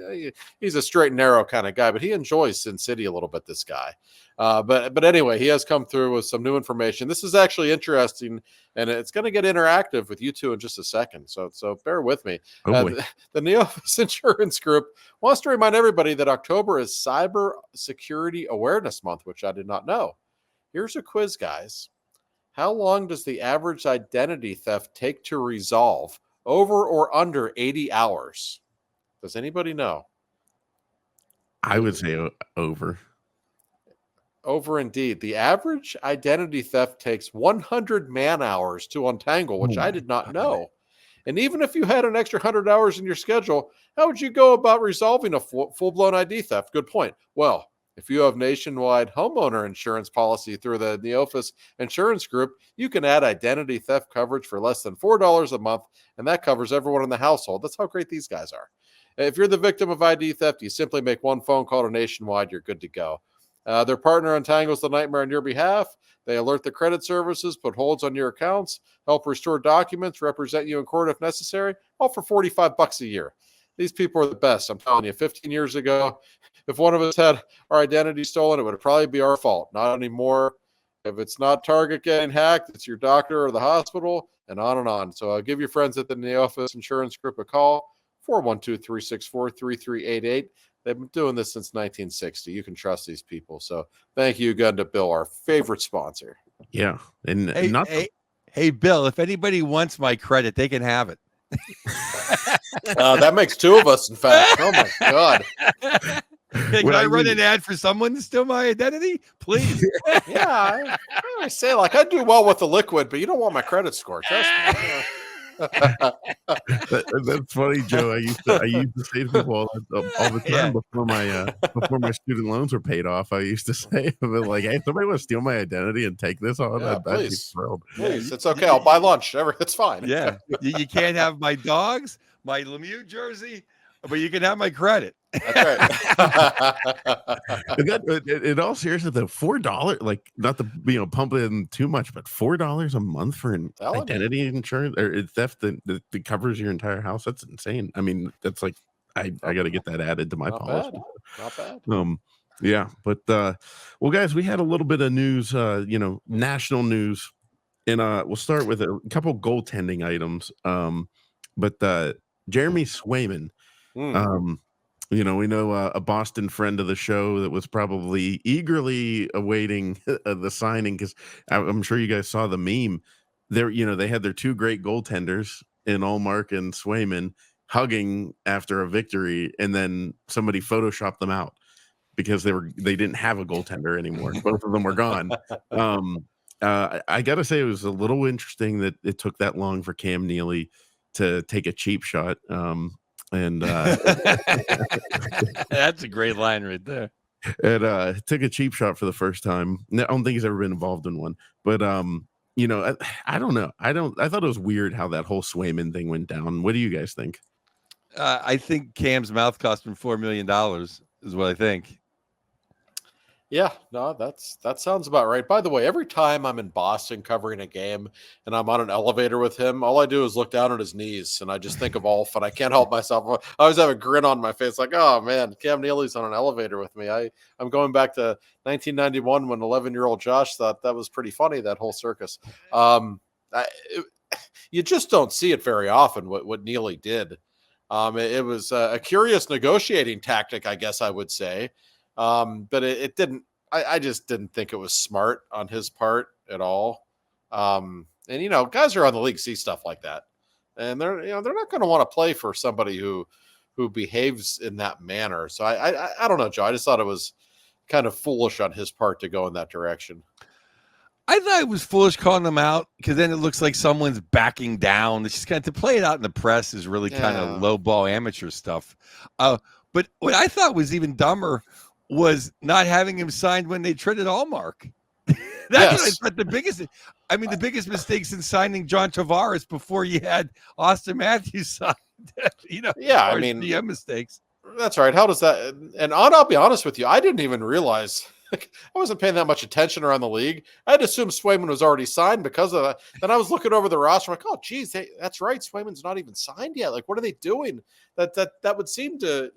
he's a straight and narrow kind of guy, but he enjoys Sin City a little bit, this guy. But anyway, he has come through with some new information. This is actually interesting, and it's going to get interactive with you two in just a second. So bear with me. The Neofus Insurance Group wants to remind everybody that October is Cyber Security Awareness Month, which I did not know. Here's a quiz, guys. How long does the average identity theft take to resolve? Over or under 80 hours? Does anybody know? I would say over. Over indeed. The average identity theft takes 100 man-hours to untangle, which I did not know. And even if you had an extra 100 hours in your schedule, how would you go about resolving a full-blown ID theft? Good point. Well, if you have nationwide homeowner insurance policy through the Neophis Insurance Group, you can add identity theft coverage for less than $4 a month, and that covers everyone in the household. That's how great these guys are. If you're the victim of ID theft, you simply make one phone call to Nationwide, you're good to go. Their partner untangles the nightmare on your behalf. They alert the credit services, put holds on your accounts, help restore documents, represent you in court if necessary, all for $45 a year. These people are the best. I'm telling you, 15 years ago, if one of us had our identity stolen, it would probably be our fault. Not anymore. If it's not Target getting hacked, it's your doctor or the hospital, and on and on. So give your friends at the Neophis Insurance Group a call, 412-364-3388. They've been doing this since 1960. You can trust these people. So thank you again to Bill, our favorite sponsor. Yeah. And hey, Bill, if anybody wants my credit, they can have it. That makes two of us, in fact. Oh, my God. Can I run an ad for someone to steal my identity? Please. Yeah. I say, like, I do well with the liquid, but you don't want my credit score. Trust me. That's funny, Joe. I used to say to people all the time before my student loans were paid off. I used to say, like, hey, somebody want to steal my identity and take this on? Yeah, I'd be thrilled. Please, it's okay. I'll buy lunch. It's fine. Yeah, you can't have my dogs, my Lemieux jersey, but you can have my credit. That's right. In all seriousness, the $4, like, not to pump in too much, but $4 a month for an identity insurance or theft that covers your entire house. That's insane. I mean, that's like I got to get that added to my policy. Not bad. Yeah, but well, guys, we had a little bit of news, national news, and we'll start with a couple goaltending items. But Jeremy Swayman, we know a Boston friend of the show that was probably eagerly awaiting the signing, because I'm sure you guys saw the meme. They had their two great goaltenders in Allmark and Swayman hugging after a victory, and then somebody photoshopped them out because they didn't have a goaltender anymore. Both of them were gone. I got to say, it was a little interesting that it took that long for Cam Neely to take a cheap shot. And that's a great line right there. It took a cheap shot for the first time. I don't think he's ever been involved in one, but I don't know. I thought it was weird how that whole Swayman thing went down. What do you guys think? I think Cam's mouth cost him $4 million is what I think. Yeah, no, that sounds about right. By the way, every time I'm in Boston covering a game and I'm on an elevator with him, all I do is look down at his knees and I just think of Ulf, and I can't help myself. I always have a grin on my face, like, oh man, Cam Neely's on an elevator with me. I'm going back to 1991 when 11-year-old Josh thought that was pretty funny, that whole circus. You just don't see it very often. What Neely did, it was a curious negotiating tactic, I guess I would say. But it didn't. I just didn't think it was smart on his part at all. And guys around the league see stuff like that, and they're not going to want to play for somebody who behaves in that manner. So I don't know, Joe. I just thought it was kind of foolish on his part to go in that direction. I thought it was foolish calling them out, because then it looks like someone's backing down. It's just kind of, to play it out in the press is really kind of low ball amateur stuff. But what I thought was even dumber was not having him signed when they traded Allmark. That's what I thought the biggest mistakes in signing John Tavares before you had Austin Matthews signed. DM mistakes. That's right. How does that? And I'll be honest with you, I didn't even realize. I wasn't paying that much attention around the league. I had assumed Swayman was already signed because of that. Then I was looking over the roster. I'm like, oh, geez, that's right. Swayman's not even signed yet. Like, what are they doing? That would seem to,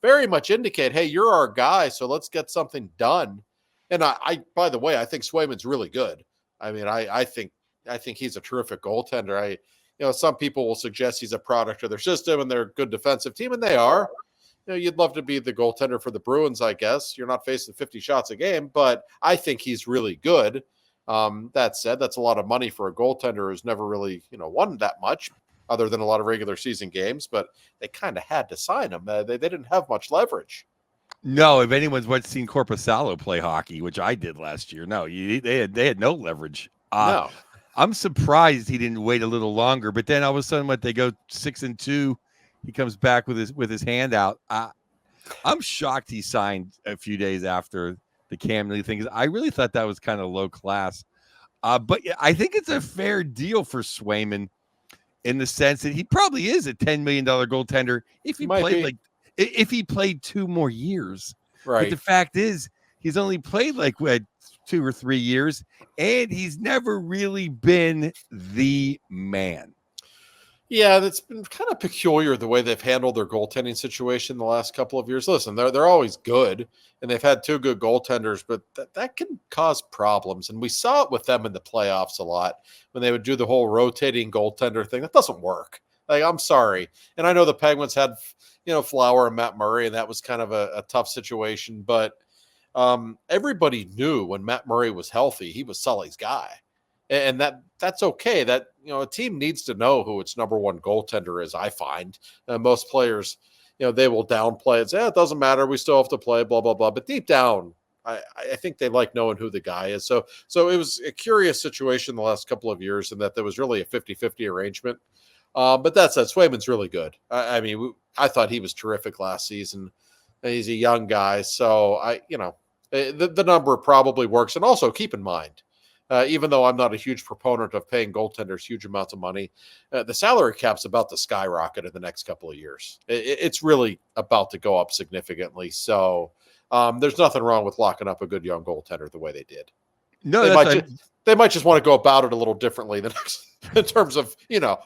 very much indicate, hey, you're our guy, so let's get something done. And I by the way, I think Swayman's really good. I mean, I think he's a terrific goaltender. Some people will suggest he's a product of their system and they're a good defensive team, and they are. You'd love to be the goaltender for the Bruins, I guess. You're not facing 50 shots a game, but I think he's really good. That said, that's a lot of money for a goaltender who's never really, won that much, other than a lot of regular season games, but they kind of had to sign him. They didn't have much leverage. No, if anyone's seen Corpusalo play hockey, which I did last year, no, they had no leverage. No. I'm surprised he didn't wait a little longer. But then all of a sudden, when they go 6-2, he comes back with his hand out. I'm shocked he signed a few days after the Cam Newton thing. I really thought that was kind of low class. But I think it's a fair deal for Swayman in the sense that he probably is a $10 million goaltender if he if he played 2 more years. Right. But the fact is, he's only played like 2 or 3 years, and he's never really been the man. Yeah, that's been kind of peculiar the way they've handled their goaltending situation the last couple of years. Listen, they're always good, and they've had 2 good goaltenders, but that can cause problems. And we saw it with them in the playoffs a lot when they would do the whole rotating goaltender thing. That doesn't work. Like, I'm sorry. And I know the Penguins had, Flower and Matt Murray, and that was kind of a tough situation. But everybody knew when Matt Murray was healthy, he was Sully's guy. And that's okay. That, a team needs to know who its number one goaltender is, I find. Most players, they will downplay it, say, it doesn't matter, we still have to play, blah, blah, blah. But deep down, I think they like knowing who the guy is. So it was a curious situation the last couple of years, and that there was really a 50-50 arrangement. But that said, Swayman's really good. I thought he was terrific last season. He's a young guy. So, the number probably works. And also keep in mind, even though I'm not a huge proponent of paying goaltenders huge amounts of money, the salary cap's about to skyrocket in the next couple of years. It's really about to go up significantly. So there's nothing wrong with locking up a good young goaltender the way they did. No, they might just want to go about it a little differently than in terms of,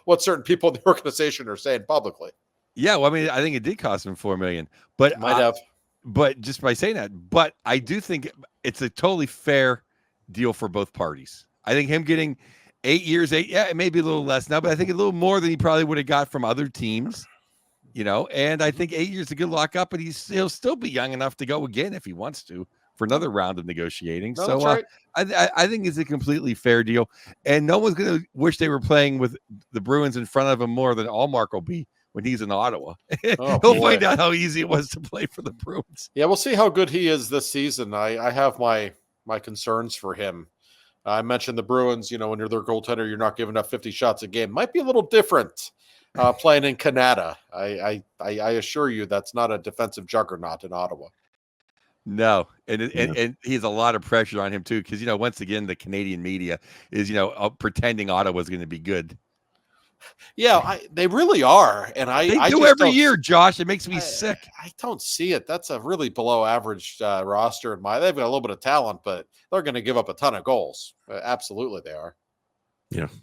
what certain people in the organization are saying publicly. Yeah, well, I think it did cost him $4 million, but It might have. But just by saying that, but I do think it's a totally fair deal for both parties. I think him getting 8 years, it may be a little less now, but I think a little more than he probably would have got from other teams, and I think 8 years is a good lockup, but he'll still be young enough to go again if he wants to for another round of negotiating. No, so that's right. I think it's a completely fair deal, and no one's going to wish they were playing with the Bruins in front of him more than Allmark will be when he's in Ottawa. He'll find out how easy it was to play for the Bruins. Yeah, we'll see how good he is this season. I have my concerns for him. I mentioned the Bruins, when you're their goaltender, you're not giving up 50 shots a game. Might be a little different playing in Canada. I assure you that's not a defensive juggernaut in Ottawa. No, and he has a lot of pressure on him too, because once again the Canadian media is pretending Ottawa's going to be good. Yeah, they really are, and they do every year, Josh. It makes me sick. I don't see it. That's a really below average roster. They've got a little bit of talent, but they're going to give up a ton of goals. Absolutely, they are.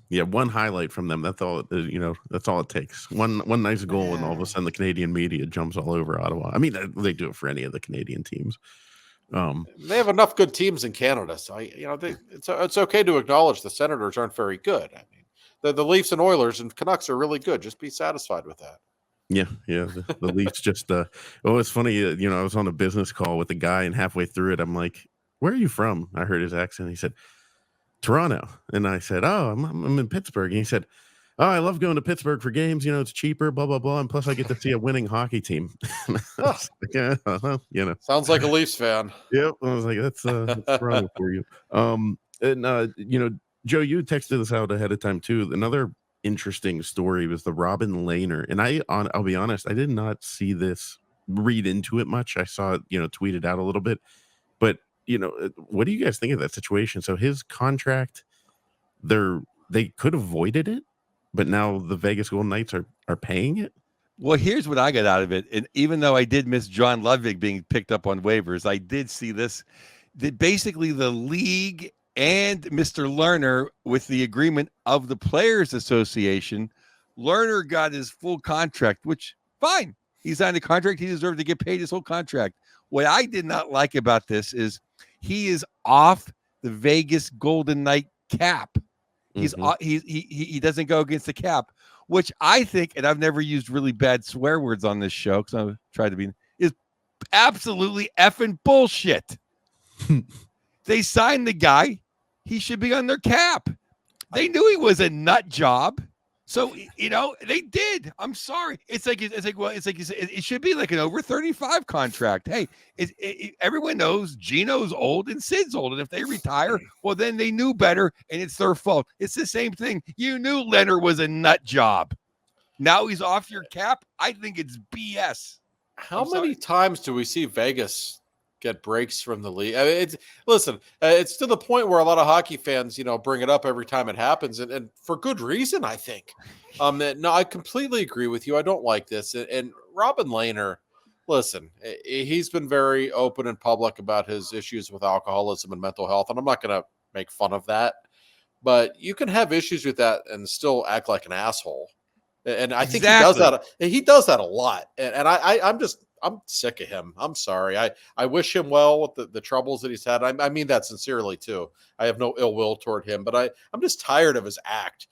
Yeah. One highlight from them. That's all. That's all it takes. One nice goal, and all of a sudden the Canadian media jumps all over Ottawa. I mean, they do it for any of the Canadian teams. They have enough good teams in Canada, so it's okay to acknowledge the Senators aren't very good. I mean, the Leafs and Oilers and Canucks are really good. Just be satisfied with that. Yeah. The Leafs just. It's funny. I was on a business call with a guy, and halfway through it, I'm like, "Where are you from?" I heard his accent. He said, "Toronto," and I said, "Oh, I'm in Pittsburgh." And he said, "Oh, I love going to Pittsburgh for games. It's cheaper, blah blah blah, and plus I get to see a winning hockey team." Yeah, Sounds like a Leafs fan. Yep, I was like, "That's Toronto for you." Joe, you texted us out ahead of time too. Another interesting story was the Robin Lehner, and I'll be honest, I did not see this, read into it much. I saw it, tweeted out a little bit, but. What do you guys think of that situation? So his contract, they could have avoided it, but now the Vegas Golden Knights are paying it. Well, here's what I got out of it. And even though I did miss John Ludwig being picked up on waivers, I did see this, that basically the league and Mr. Lerner, with the agreement of the Players Association, Lerner got his full contract, which fine. He signed a contract. He deserved to get paid his whole contract. What I did not like about this is he is off the Vegas Golden Knight cap. He's he doesn't go against the cap, which I think, and I've never used really bad swear words on this show because I've tried to be, is absolutely effing bullshit. They signed the guy. He should be on their cap. They knew he was a nut job. So they did. I'm sorry. It's like it should be like an over 35 contract. Hey, everyone knows Gino's old and Sid's old, and if they retire, well, then they knew better, and it's their fault. It's the same thing. You knew Leonard was a nut job. Now he's off your cap. I think it's BS. How many times do we see Vegas get breaks from the league? I mean, it's to the point where a lot of hockey fans, bring it up every time it happens, and for good reason, I think. No, I completely agree with you. I don't like this. And Robin Lehner, listen, he's been very open and public about his issues with alcoholism and mental health, and I'm not going to make fun of that. But you can have issues with that and still act like an asshole. And I think he does that. He does that a lot. And I'm sick of him. I'm sorry. I wish him well with the troubles that he's had. I mean that sincerely too. I have no ill will toward him, but I'm just tired of his act.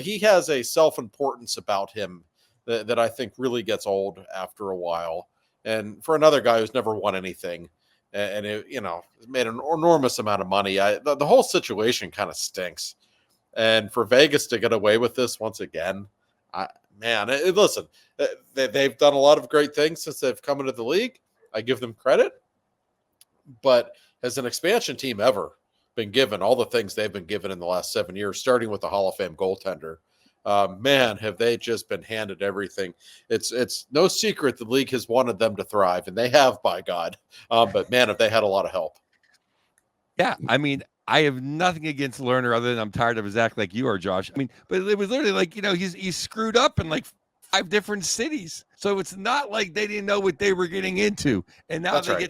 He has a self-importance about him that I think really gets old after a while. And for another guy who's never won anything and made an enormous amount of money, the whole situation kind of stinks. And for Vegas to get away with this once again, listen, they've done a lot of great things since they've come into the league. I give them credit. But has an expansion team ever been given all the things they've been given in the last 7 years, starting with the Hall of Fame goaltender? Have they just been handed everything? It's no secret the league has wanted them to thrive, and they have, by God. But man, have they had a lot of help. Yeah, I mean, I have nothing against Lerner other than I'm tired of his act like you are, Josh. I mean, but it was literally like, he's screwed up in like 5 different cities. So it's not like they didn't know what they were getting into. And now they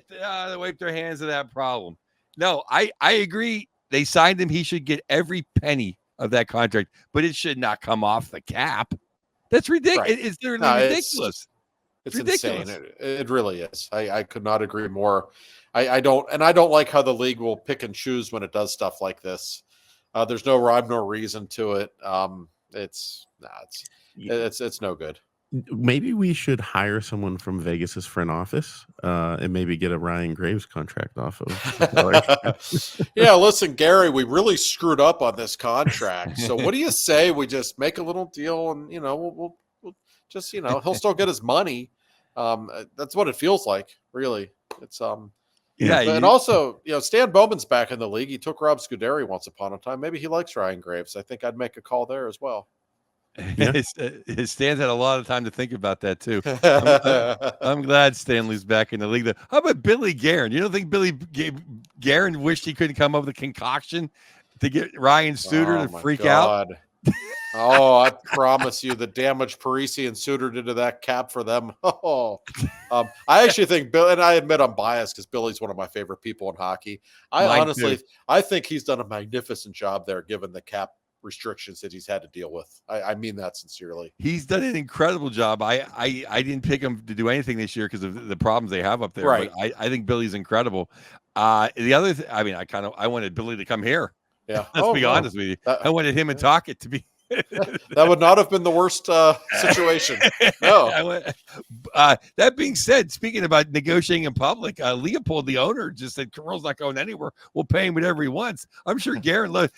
wipe their hands of that problem. No, I agree. They signed him. He should get every penny of that contract, but it should not come off the cap. That's ridiculous. Right. It's literally ridiculous. It's ridiculous. Insane. It really is. I could not agree more. I don't like how the league will pick and choose when it does stuff like this. There's no rhyme nor reason to it. It's no good. Maybe we should hire someone from Vegas's front office and maybe get a Ryan Graves contract off of. Yeah, listen, Gary, we really screwed up on this contract. So what do you say we just make a little deal and we'll just he'll still get his money. That's what it feels like, really. It's and also, Stan Bowman's back in the league. He took Rob Scuderi once upon a time. Maybe he likes Ryan Graves. I think I'd make a call there as well. Yeah. Stan's had a lot of time to think about that too. I'm glad Stanley's back in the league. How about Billy Guerin? You don't think Billy Guerin wished he couldn't come up with a concoction to get Ryan Suter to freak out? Oh, I promise you, the damage Parisi and Suter did to that cap for them. I actually think Bill, and I admit I'm biased because Billy's one of my favorite people in hockey. I think he's done a magnificent job there, given the cap restrictions that he's had to deal with. I mean that sincerely. He's done an incredible job. I didn't pick him to do anything this year because of the problems they have up there. Right. But I think Billy's incredible. The other thing, I mean, I wanted Billy to come here. Yeah. Let's be honest with you. I wanted him and Talkett to be. That would not have been the worst situation. No. That being said, speaking about negotiating in public, Leopold, the owner, just said Carroll's not going anywhere. We'll pay him whatever he wants. I'm sure Guerin the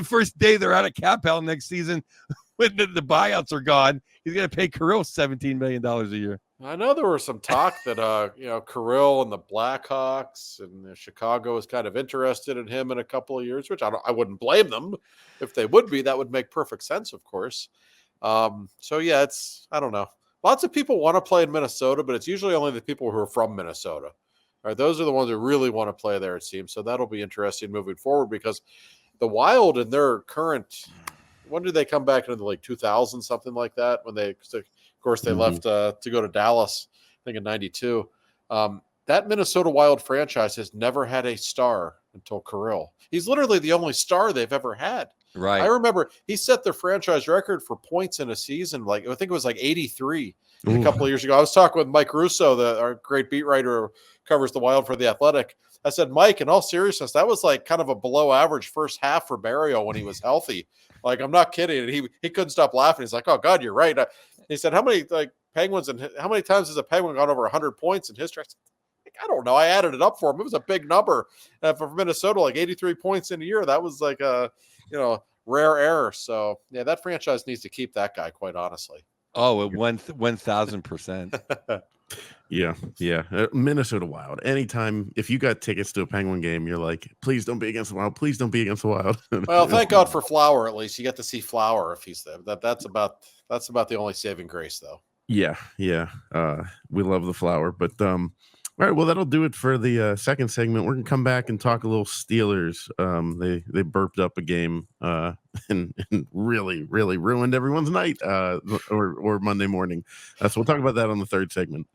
first day they're out of cap hell next season, when the buyouts are gone, he's going to pay Carroll $17 million a year. I know there was some talk that Carrill and the Blackhawks and Chicago is kind of interested in him in a couple of years, which I wouldn't blame them if they would be. That would make perfect sense, of course. So yeah, I don't know. Lots of people want to play in Minnesota, but it's usually only the people who are from Minnesota. All right, those are the ones who really want to play there, it seems. So that'll be interesting moving forward, because the Wild in their current, when did they come back into the league? 2000, something like that, when they. Of course, they left to go to Dallas, I think in 92. That Minnesota Wild franchise has never had a star until Carrill. He's literally the only star they've ever had. Right. I remember he set their franchise record for points in a season. I think it was 83 a couple of years ago. I was talking with Mike Russo, our great beat writer who covers the Wild for The Athletic. I said, Mike, in all seriousness, that was kind of a below average first half for Barrio when he was healthy. I'm not kidding. And he couldn't stop laughing. He's like, oh God, you're right. He said, how many Penguins and how many times has a Penguin gone over 100 points in history? I said, I don't know. I added it up for him. It was a big number for Minnesota, 83 points in a year. That was rare error. So yeah, that franchise needs to keep that guy, quite honestly. Oh, 1,000%. Yeah. Minnesota Wild. Anytime, if you got tickets to a Penguin game, you're like, please don't be against the Wild. Please don't be against the Wild. Well, thank God for Flower. At least you get to see Flower if he's there. That's about the only saving grace, though. Yeah. We love the Flower, but all right. Well, that'll do it for the second segment. We're gonna come back and talk a little Steelers. They burped up a game and really ruined everyone's night or Monday morning. So we'll talk about that on the third segment.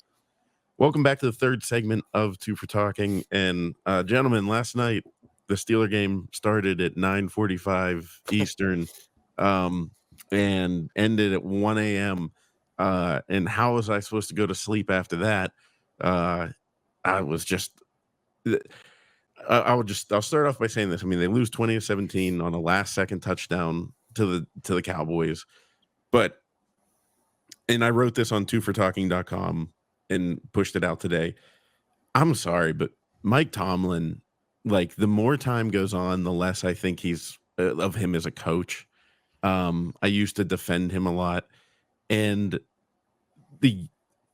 Welcome back to the third segment of Two for Talking. And gentlemen, last night the Steeler game started at 9:45 Eastern and ended at 1 a.m. And how was I supposed to go to sleep after that? I was just I'll start off by saying this. I mean, they lose 20-17 on a last second touchdown to the Cowboys. And I wrote this on twofortalking.com and pushed it out today. I'm sorry, but Mike Tomlin, like, the more time goes on, the less I think he's of him as a coach. I used to defend him a lot, and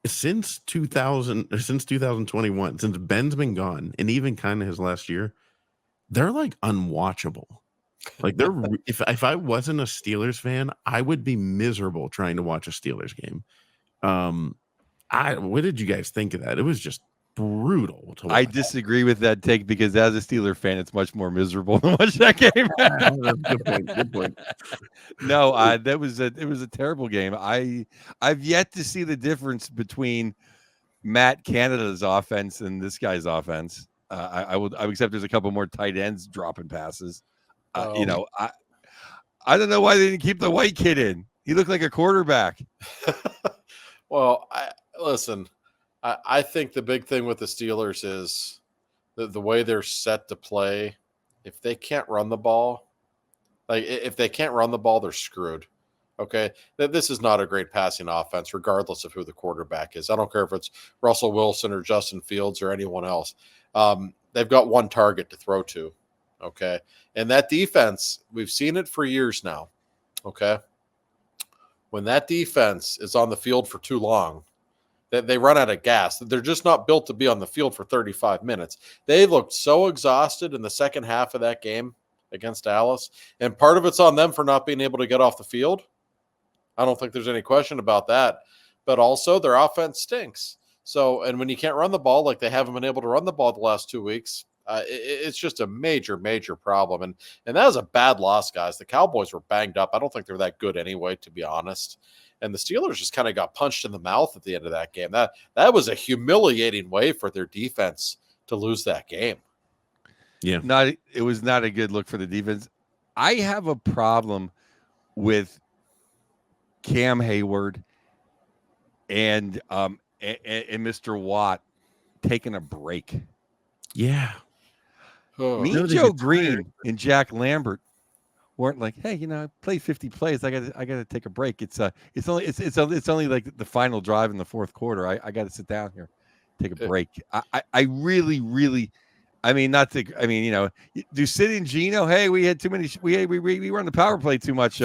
since 2021, since Ben's been gone, and even kind of his last year, they're like unwatchable. Like, they're if I wasn't a Steelers fan, I would be miserable trying to watch a Steelers game. What did you guys think of that? It was just brutal to watch. I disagree with that take because as a Steeler fan, it's much more miserable to watch that game. Good point. No, it was a terrible game. I've yet to see the difference between Matt Canada's offense and this guy's offense. I would accept there's a couple more tight ends dropping passes. I don't know why they didn't keep the white kid in. He looked like a quarterback. Well, listen. I think the big thing with the Steelers is the way they're set to play. If they can't run the ball, they're screwed. Okay, this is not a great passing offense, regardless of who the quarterback is. I don't care if it's Russell Wilson or Justin Fields or anyone else. They've got one target to throw to. Okay, and that defense, we've seen it for years now. Okay, when that defense is on the field for too long, they run out of gas. They're just not built to be on the field for 35 minutes. They looked so exhausted in the second half of that game against Dallas, and part of it's on them for not being able to get off the field. I don't think there's any question about that. But also their offense stinks. So, and when you can't run the ball like they haven't been able to run the ball the last 2 weeks, it's just a major problem. And that was a bad loss, guys. The Cowboys were banged up. I don't think they're that good anyway, to be honest. And the Steelers just kind of got punched in the mouth at the end of that game. That was a humiliating way for their defense to lose that game. Yeah. It was not a good look for the defense. I have a problem with Cam Hayward and Mr. Watt taking a break. Yeah. Me, Joe Green, and Jack Lambert weren't like, hey, I played 50 plays. I got to take a break. It's only like the final drive in the fourth quarter. I got to sit down here, take a break. I really, do Sid and Gino, hey, we had too many. We run the power play too much.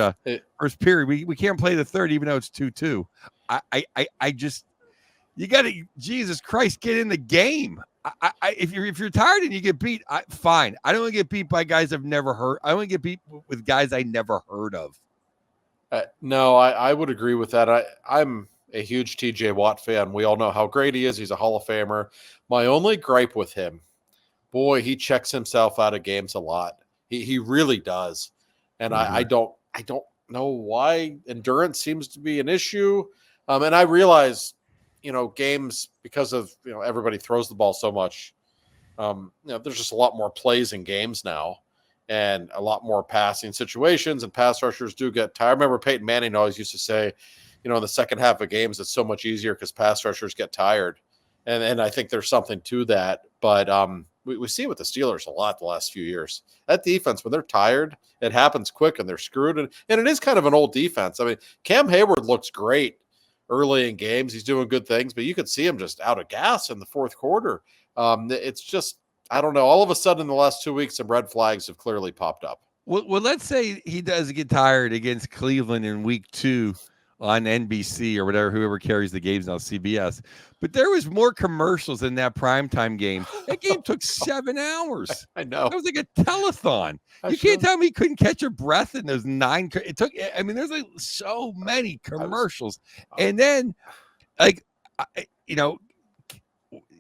First period, we can't play the third even though it's 2-2. I just, you got to, Jesus Christ, get in the game. If you're tired and you get beat, fine. I don't want to get beat by guys I've never heard. I want to get beat with guys I never heard of. No, I would agree with that. I'm a huge TJ Watt fan. We all know how great he is. He's a Hall of Famer. My only gripe with him, boy, he checks himself out of games a lot. He really does. And I don't know why endurance seems to be an issue. And I realize, games, because of, everybody throws the ball so much, there's just a lot more plays in games now and a lot more passing situations, and pass rushers do get tired. I remember Peyton Manning always used to say, in the second half of games, it's so much easier because pass rushers get tired. And I think there's something to that. But we see it with the Steelers a lot the last few years. That defense, when they're tired, it happens quick and they're screwed. And it is kind of an old defense. I mean, Cam Hayward looks great early in games. He's doing good things, but you could see him just out of gas in the fourth quarter. It's just, I don't know. All of a sudden in the last 2 weeks, some red flags have clearly popped up. Well, let's say he does get tired against Cleveland in week 2 on NBC or whatever, whoever carries the games now, CBS. But there was more commercials in that primetime game. That game took 7 hours. I know. That was like a telethon. You can't tell me he couldn't catch a breath in those 9. It took. I mean, there's like so many commercials, and then, like,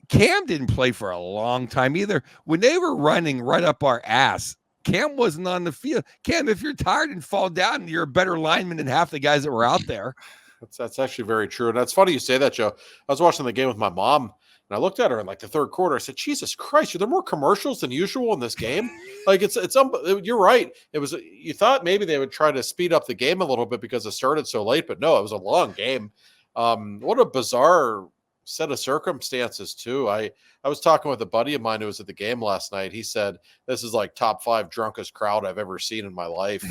Cam didn't play for a long time either. When they were running right up our ass, Cam wasn't on the field. Cam, if you're tired and fall down, you're a better lineman than half the guys that were out there. That's actually very true. And that's funny you say that, Joe. I was watching the game with my mom, and I looked at her in like the third quarter. I said, Jesus Christ, are there more commercials than usual in this game? Like you're right. It was, you thought maybe they would try to speed up the game a little bit because it started so late, but no, it was a long game. What a bizarre set of circumstances too. I was talking with a buddy of mine who was at the game last night. He said, this is like top 5 drunkest crowd I've ever seen in my life.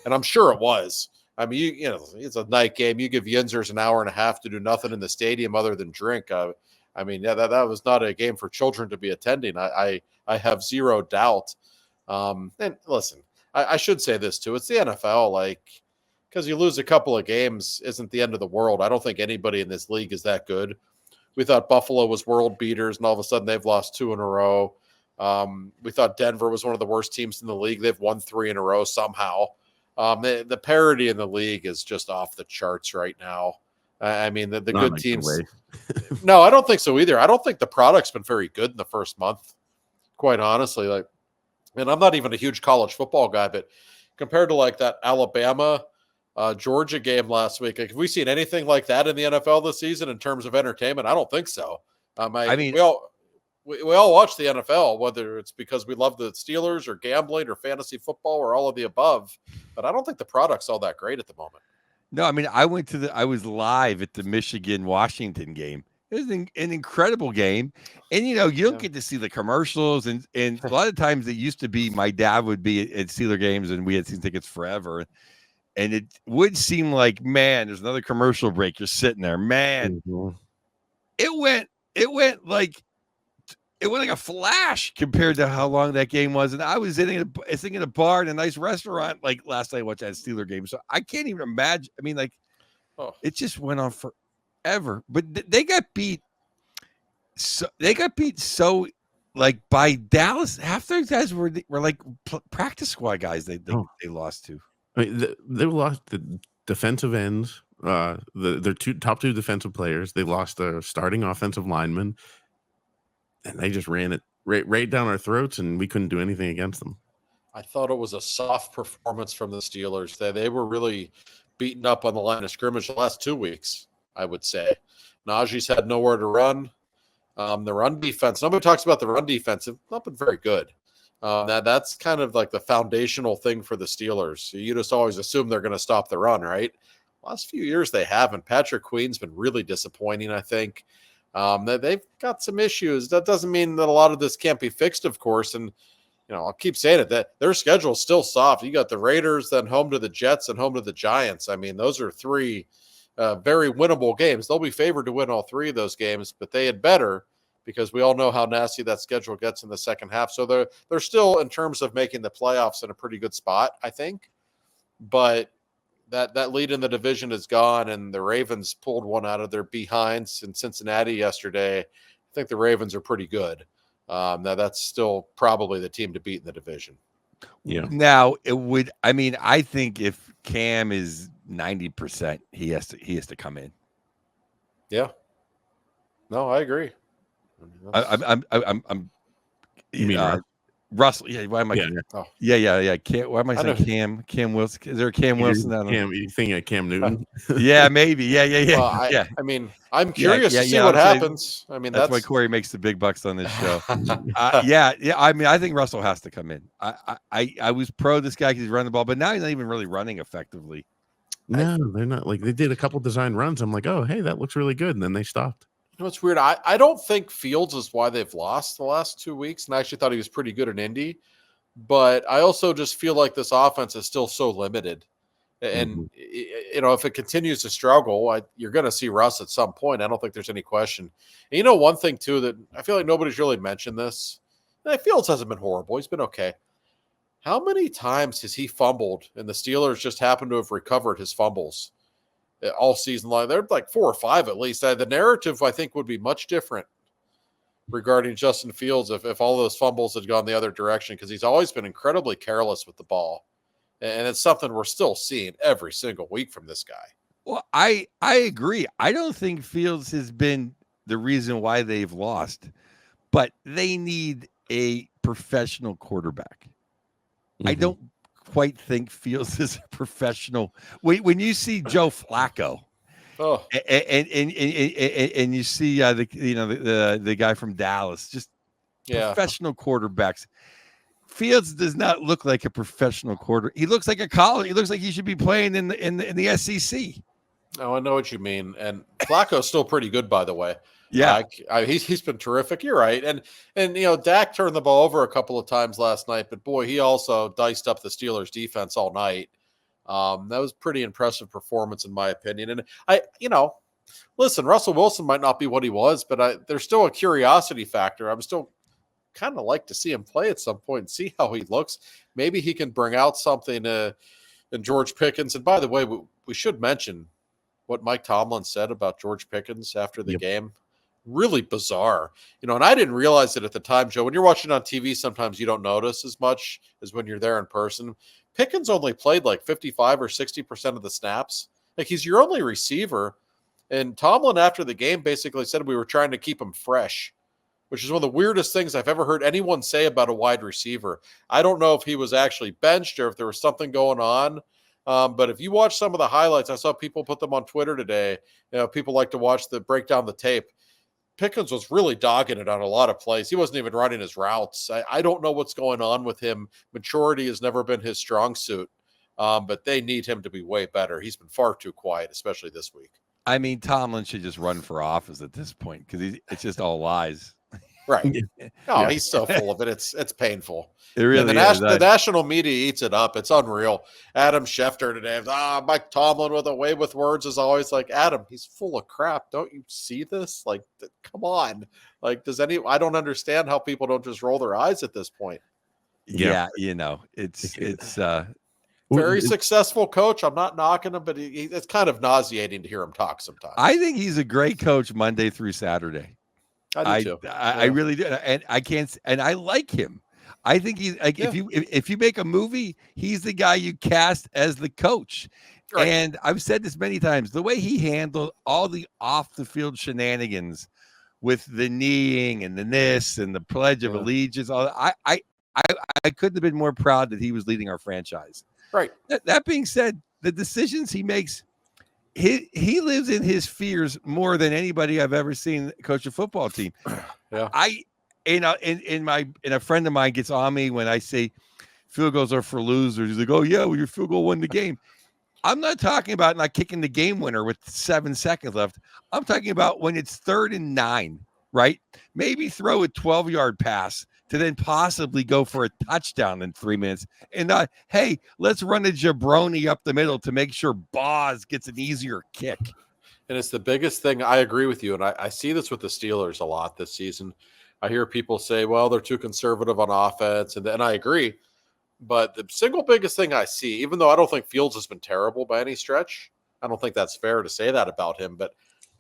And I'm sure it was. I mean, you know, it's a night game. You give Yinzers an hour and a half to do nothing in the stadium other than drink. I mean, yeah, that was not a game for children to be attending. I have zero doubt. And listen, I should say this too. It's the NFL. Like, because you lose a couple of games isn't the end of the world. I don't think anybody in this league is that good. We thought Buffalo was world beaters, and all of a sudden they've lost 2 in a row. We thought Denver was one of the worst teams in the league. They've won 3 in a row somehow. The parity in the league is just off the charts right now. I mean, the good teams. No, I don't think so either. I don't think the product's been very good in the first month, quite honestly. Like, and I'm not even a huge college football guy, but compared to like that Alabama Georgia game last week, like, have we seen anything like that in the NFL this season in terms of entertainment? I don't think so. I mean, we all watch the NFL, whether it's because we love the Steelers or gambling or fantasy football or all of the above, but I don't think the product's all that great at the moment. No, I mean, I was live at the Michigan-Washington game. It was an incredible game. And, you don't get to see the commercials. And a lot of times it used to be my dad would be at Steeler games and we had seen tickets forever. And it would seem like, man, there's another commercial break. You're sitting there, man. Mm-hmm. It went like a flash compared to how long that game was. And I was sitting in a bar in a nice restaurant like last night, watching that Steeler game. So I can't even imagine. I mean, like, it just went on forever. But they got beat. So like by Dallas. Half their guys were like practice squad guys. They lost to. I mean, they lost the defensive ends, their top 2 defensive players. They lost their starting offensive lineman, and they just ran it right down our throats, and we couldn't do anything against them. I thought it was a soft performance from the Steelers. They were really beaten up on the line of scrimmage the last 2 weeks, I would say. Najee's had nowhere to run. The run defense, nobody talks about the run defense. It's not been very good. That's kind of like the foundational thing for the Steelers. You just always assume they're going to stop the run, right? Last few years they haven't. Patrick Queen's been really disappointing, I think. They've got some issues. That doesn't mean that a lot of this can't be fixed, of course. And, I'll keep saying it, that their schedule is still soft. You got the Raiders, then home to the Jets and home to the Giants. I mean, those are 3 very winnable games. They'll be favored to win all 3 of those games, but they had better, because we all know how nasty that schedule gets in the second half. So they're still, in terms of making the playoffs, in a pretty good spot, I think. But that lead in the division is gone, and the Ravens pulled one out of their behinds in Cincinnati yesterday. I think the Ravens are pretty good. Now that's still probably the team to beat in the division. Yeah. Now I think if Cam is 90%, he has to come in. Yeah. No, I agree. I'm you mean Russell? Yeah. Why am I? Yeah. Why am I saying Cam Wilson? Is there a Cam Wilson? You think of Cam Newton? Yeah, maybe. Yeah. Well, I mean, I'm curious to see what happens. I mean, that's why Corey makes the big bucks on this show. Yeah. I mean, I think Russell has to come in. I was pro this guy because he's running the ball, but now he's not even really running effectively. No, they're not. Like, they did a couple design runs. I'm like, oh, hey, that looks really good, and then they stopped. It's weird. I don't think Fields is why they've lost the last 2 weeks, and I actually thought he was pretty good in Indy. But I also just feel like this offense is still so limited. And, if it continues to struggle, you're going to see Russ at some point. I don't think there's any question. And one thing, too, that I feel like nobody's really mentioned this. Fields hasn't been horrible. He's been okay. How many times has he fumbled and the Steelers just happen to have recovered his fumbles all season long? They're like 4 or 5 at least. The narrative, I think, would be much different regarding Justin Fields if all those fumbles had gone the other direction, because he's always been incredibly careless with the ball. And it's something we're still seeing every single week from this guy. Well, I agree. I don't think Fields has been the reason why they've lost, but they need a professional quarterback. I don't quite think Fields is a professional. When you see Joe Flacco, and you see the guy from Dallas, just professional quarterbacks. Fields does not look like a professional quarter. He looks like a college. He looks like he should be playing in the SEC. Oh, I know what you mean. And Flacco's still pretty good, by the way. Yeah, he's been terrific. You're right. And Dak turned the ball over a couple of times last night, but boy, he also diced up the Steelers defense all night. That was pretty impressive performance in my opinion. And listen, Russell Wilson might not be what he was, but there's still a curiosity factor. I'm still kind of like to see him play at some point and see how he looks. Maybe he can bring out something in George Pickens. And by the way, we should mention what Mike Tomlin said about George Pickens after the game. Really bizarre, and I didn't realize it at the time, Joe. When you're watching on TV, sometimes you don't notice as much as when you're there in person. Pickens only played like 55 or 60% of the snaps. Like, he's your only receiver. And Tomlin after the game basically said we were trying to keep him fresh, which is one of the weirdest things I've ever heard anyone say about a wide receiver. I don't know if he was actually benched or if there was something going on. But if you watch some of the highlights, I saw people put them on Twitter today. People like to break down the tape. Pickens was really dogging it on a lot of plays. He wasn't even running his routes. I don't know what's going on with him. Maturity has never been his strong suit, but they need him to be way better. He's been far too quiet, especially this week. I mean, Tomlin should just run for office at this point because it's just all lies. Right. He's so full of it. It's painful. It really is. The national media eats it up. It's unreal. Adam Schefter today. Mike Tomlin with a way with words is always like, Adam, he's full of crap. Don't you see this? Like, come on. Like, I don't understand how people don't just roll their eyes at this point. Yeah. It's very successful coach. I'm not knocking him, but it's kind of nauseating to hear him talk sometimes. I think he's a great coach Monday through Saturday. I do too. I really do, and I can't. And I like him. I think he's like if you make a movie, he's the guy you cast as the coach. Right. And I've said this many times: the way he handled all the off the field shenanigans with the kneeing and the this and the Pledge of Allegiance, I couldn't have been more proud that he was leading our franchise. Right. That being said, the decisions he makes. He lives in his fears more than anybody I've ever seen coach a football team. Yeah. And a friend of mine gets on me when I say field goals are for losers. He's like, oh yeah, well, your field goal won the game. I'm not talking about not kicking the game winner with 7 seconds left. I'm talking about when it's 3rd and 9, right? Maybe throw a 12-yard pass to then possibly go for a touchdown in 3 minutes. And hey, let's run a jabroni up the middle to make sure Boz gets an easier kick. And it's the biggest thing. I agree with you. And I see this with the Steelers a lot this season. I hear people say, well, they're too conservative on offense. And I agree. But the single biggest thing I see, even though I don't think Fields has been terrible by any stretch, I don't think that's fair to say that about him, but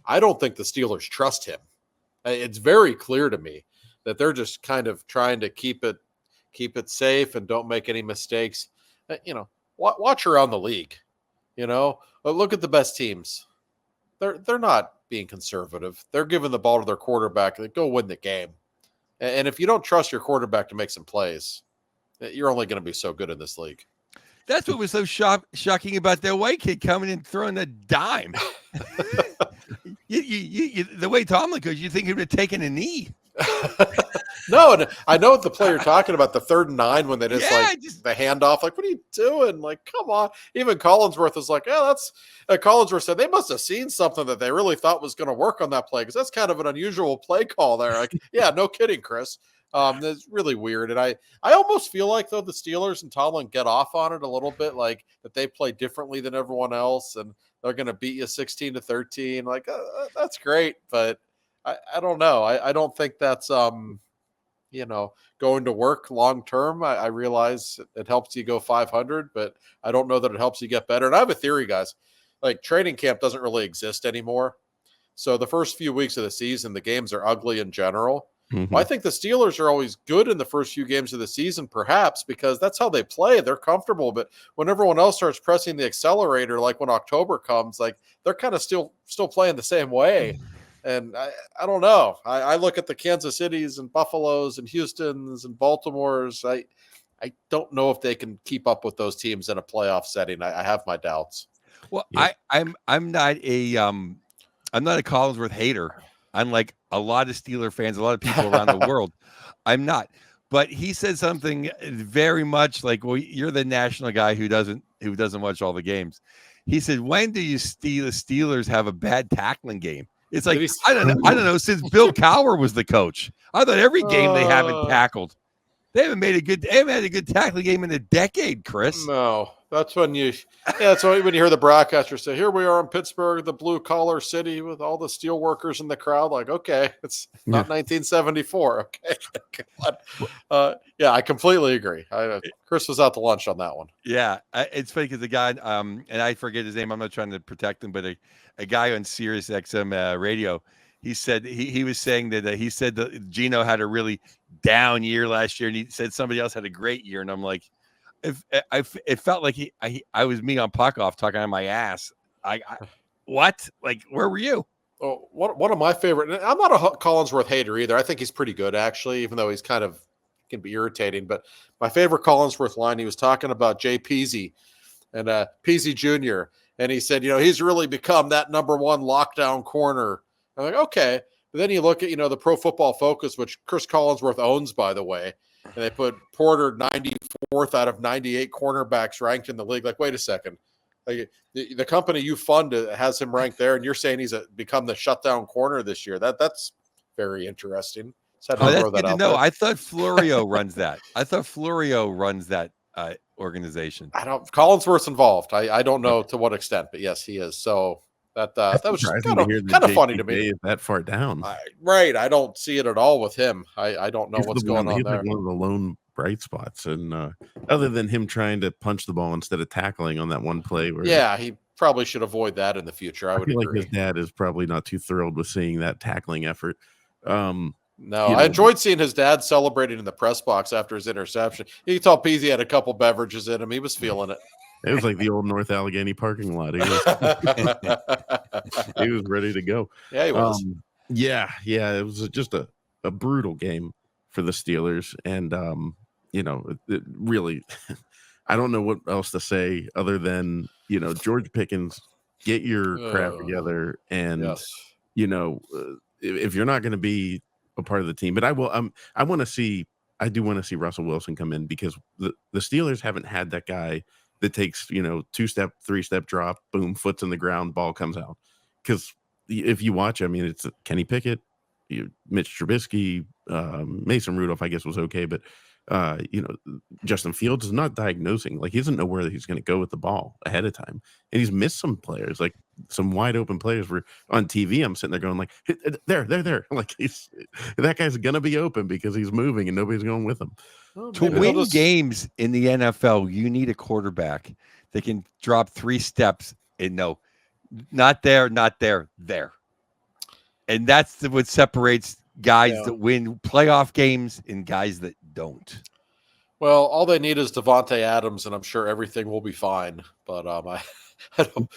I don't think the Steelers trust him. It's very clear to me that they're just kind of trying to keep it safe and don't make any mistakes. Watch around the league. Look at the best teams. They're not being conservative. They're giving the ball to their quarterback. They go win the game. And if you don't trust your quarterback to make some plays, you're only going to be so good in this league. That's what was so shocking about that white kid coming in throwing a dime. The way Tomlin goes, you think he would have taken a knee. No, and I know what the player talking about, the 3rd and 9 when they just the handoff. Like, what are you doing? Like, come on. Even Collinsworth is like, that's Collinsworth said they must have seen something that they really thought was going to work on that play because that's kind of an unusual play call there. Like, yeah, no kidding, Chris. It's really weird. And I almost feel like, though, the Steelers and Tomlin get off on it a little bit, like that they play differently than everyone else and they're going to beat you 16-13. Like, that's great. But I don't know. I don't think that's going to work long term. I realize it helps you go 500, but I don't know that it helps you get better. And I have a theory, guys. Like, training camp doesn't really exist anymore. So the first few weeks of the season, the games are ugly in general. Mhm. Well, I think the Steelers are always good in the first few games of the season, perhaps because that's how they play. They're comfortable. But when everyone else starts pressing the accelerator, like when October comes, like they're kind of still playing the same way. And I don't know. I look at the Kansas Cities and Buffaloes and Houstons and Baltimores. I don't know if they can keep up with those teams in a playoff setting. I have my doubts. Well, Yeah. I'm not a Collinsworth hater. Unlike a lot of Steeler fans, a lot of people around the world, I'm not. But he said something very much like, "Well, you're the national guy who doesn't watch all the games." He said, "When do you see the Steelers have a bad tackling game?" It's like, I don't know. Since Bill Cowher was the coach, I thought every game they haven't tackled. They haven't had a good tackling game in a decade, Chris. No, that's when when you hear the broadcaster say, "Here we are in Pittsburgh, the blue collar city with all the steel workers in the crowd." Like, okay, it's not 1974. Okay, yeah, I completely agree. Chris was out to lunch on that one. Yeah, it's funny because the guy, and I forget his name. I'm not trying to protect him, but a guy on Sirius XM radio, he said he was saying that he said that Gino had a really down year last year, and he said somebody else had a great year, and I'm like, it felt like I was me on puck off talking on my ass. What? Like, where were you? Oh, one of my favorite. I'm not a Collinsworth hater either. I think he's pretty good actually, even though he's kind of can be irritating. But my favorite Collinsworth line, he was talking about Jay Peasy and Peasy Jr. And he said, he's really become that number one lockdown corner. I'm like, okay. But then you look at, the Pro Football Focus, which Chris Collinsworth owns, by the way, and they put Porter 94th out of 98 cornerbacks ranked in the league. Like, wait a second. Like, the company you fund has him ranked there, and you're saying he's become the shutdown corner this year. That's very interesting. That's good to know. I thought Florio runs that. Organization. Collinsworth's involved. I don't know to what extent, but yes, he is. So that was kind of funny to me. That far down, right? I don't see it at all with him. I don't know what's going on he's there. Like one of the lone bright spots, and other than him trying to punch the ball instead of tackling on that one play, where he probably should avoid that in the future. I would feel agree. Like his dad is probably not too thrilled with seeing that tackling effort. No, I enjoyed seeing his dad celebrating in the press box after his interception. You could tell Peasy had a couple beverages in him. He was feeling it. It was like the old North Allegheny parking lot. He was ready to go. Yeah, he was. Yeah. It was just a brutal game for the Steelers. And, it really, I don't know what else to say other than, George Pickens, get your crap together. And, if you're not going to be a part of the team, but I do want to see Russell Wilson come in, because the Steelers haven't had that guy that takes, 2-step, 3-step drop, boom, foot's in the ground, ball comes out. Because if you watch, it's Kenny Pickett, Mitch Trubisky, Mason Rudolph, I guess was okay, but Justin Fields is not diagnosing. Like, he doesn't know where he's going to go with the ball ahead of time, and he's missed some players, like some wide open players. Were on TV. I'm sitting there going like, there. Like, that guy's going to be open because he's moving and nobody's going with him. To win games in the NFL, you need a quarterback that can drop 3 steps and no, not there, there. And that's what separates guys that win playoff games and guys that don't. Well, all they need is Devontae Adams, and I'm sure everything will be fine. But I don't.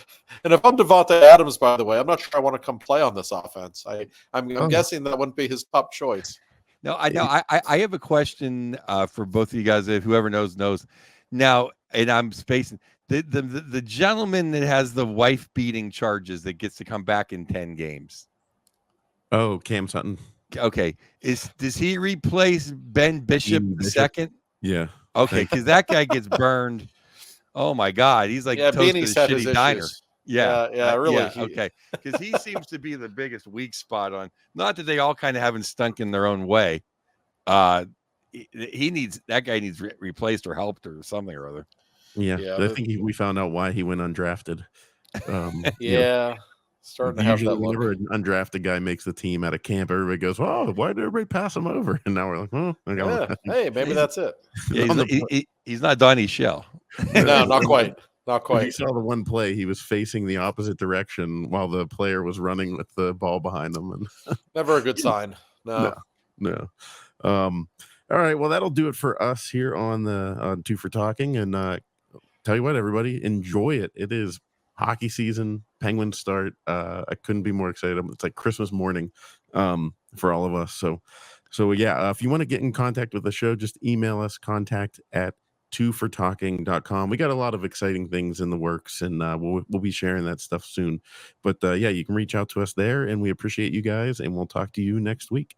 And if I'm Devontae Adams, by the way, I'm not sure I want to come play on this offense. I'm guessing that wouldn't be his top choice. No, I know. I have a question for both of you guys. If whoever knows. Now, and I'm spacing the gentleman that has the wife beating charges that gets to come back in 10 games. Oh, Cam Sutton. Okay, does he replace Ben Bishop II? Yeah. Okay, because that guy gets burned. Oh my God, he's like toast in a shitty diner. Yeah, really. Okay, because he seems to be the biggest weak spot on. Not that they all kind of haven't stunk in their own way. That guy needs replaced or helped or something or other. Yeah. I think we found out why he went undrafted. Starting to have Usually, that look. whenever an undrafted guy makes the team at a camp, everybody goes, "Oh, why did everybody pass him over?" And now we're like, "Oh, I got Yeah. Hey, maybe that's it. Yeah, on he's not Donnie Shell. No, not quite. Not If you quite. saw the one play, he was facing the opposite direction while the player was running with the ball behind him. And Never a good sign. No. no. All right. Well, that'll do it for us here on Two for Talking. And tell you what, everybody, enjoy it. It is hockey season. Penguins start. I couldn't be more excited. It's like Christmas morning for all of us. So yeah, if you want to get in contact with the show, just email us, contact@twofortalking.com. We got a lot of exciting things in the works, and we'll be sharing that stuff soon. But yeah, you can reach out to us there, and we appreciate you guys, and we'll talk to you next week.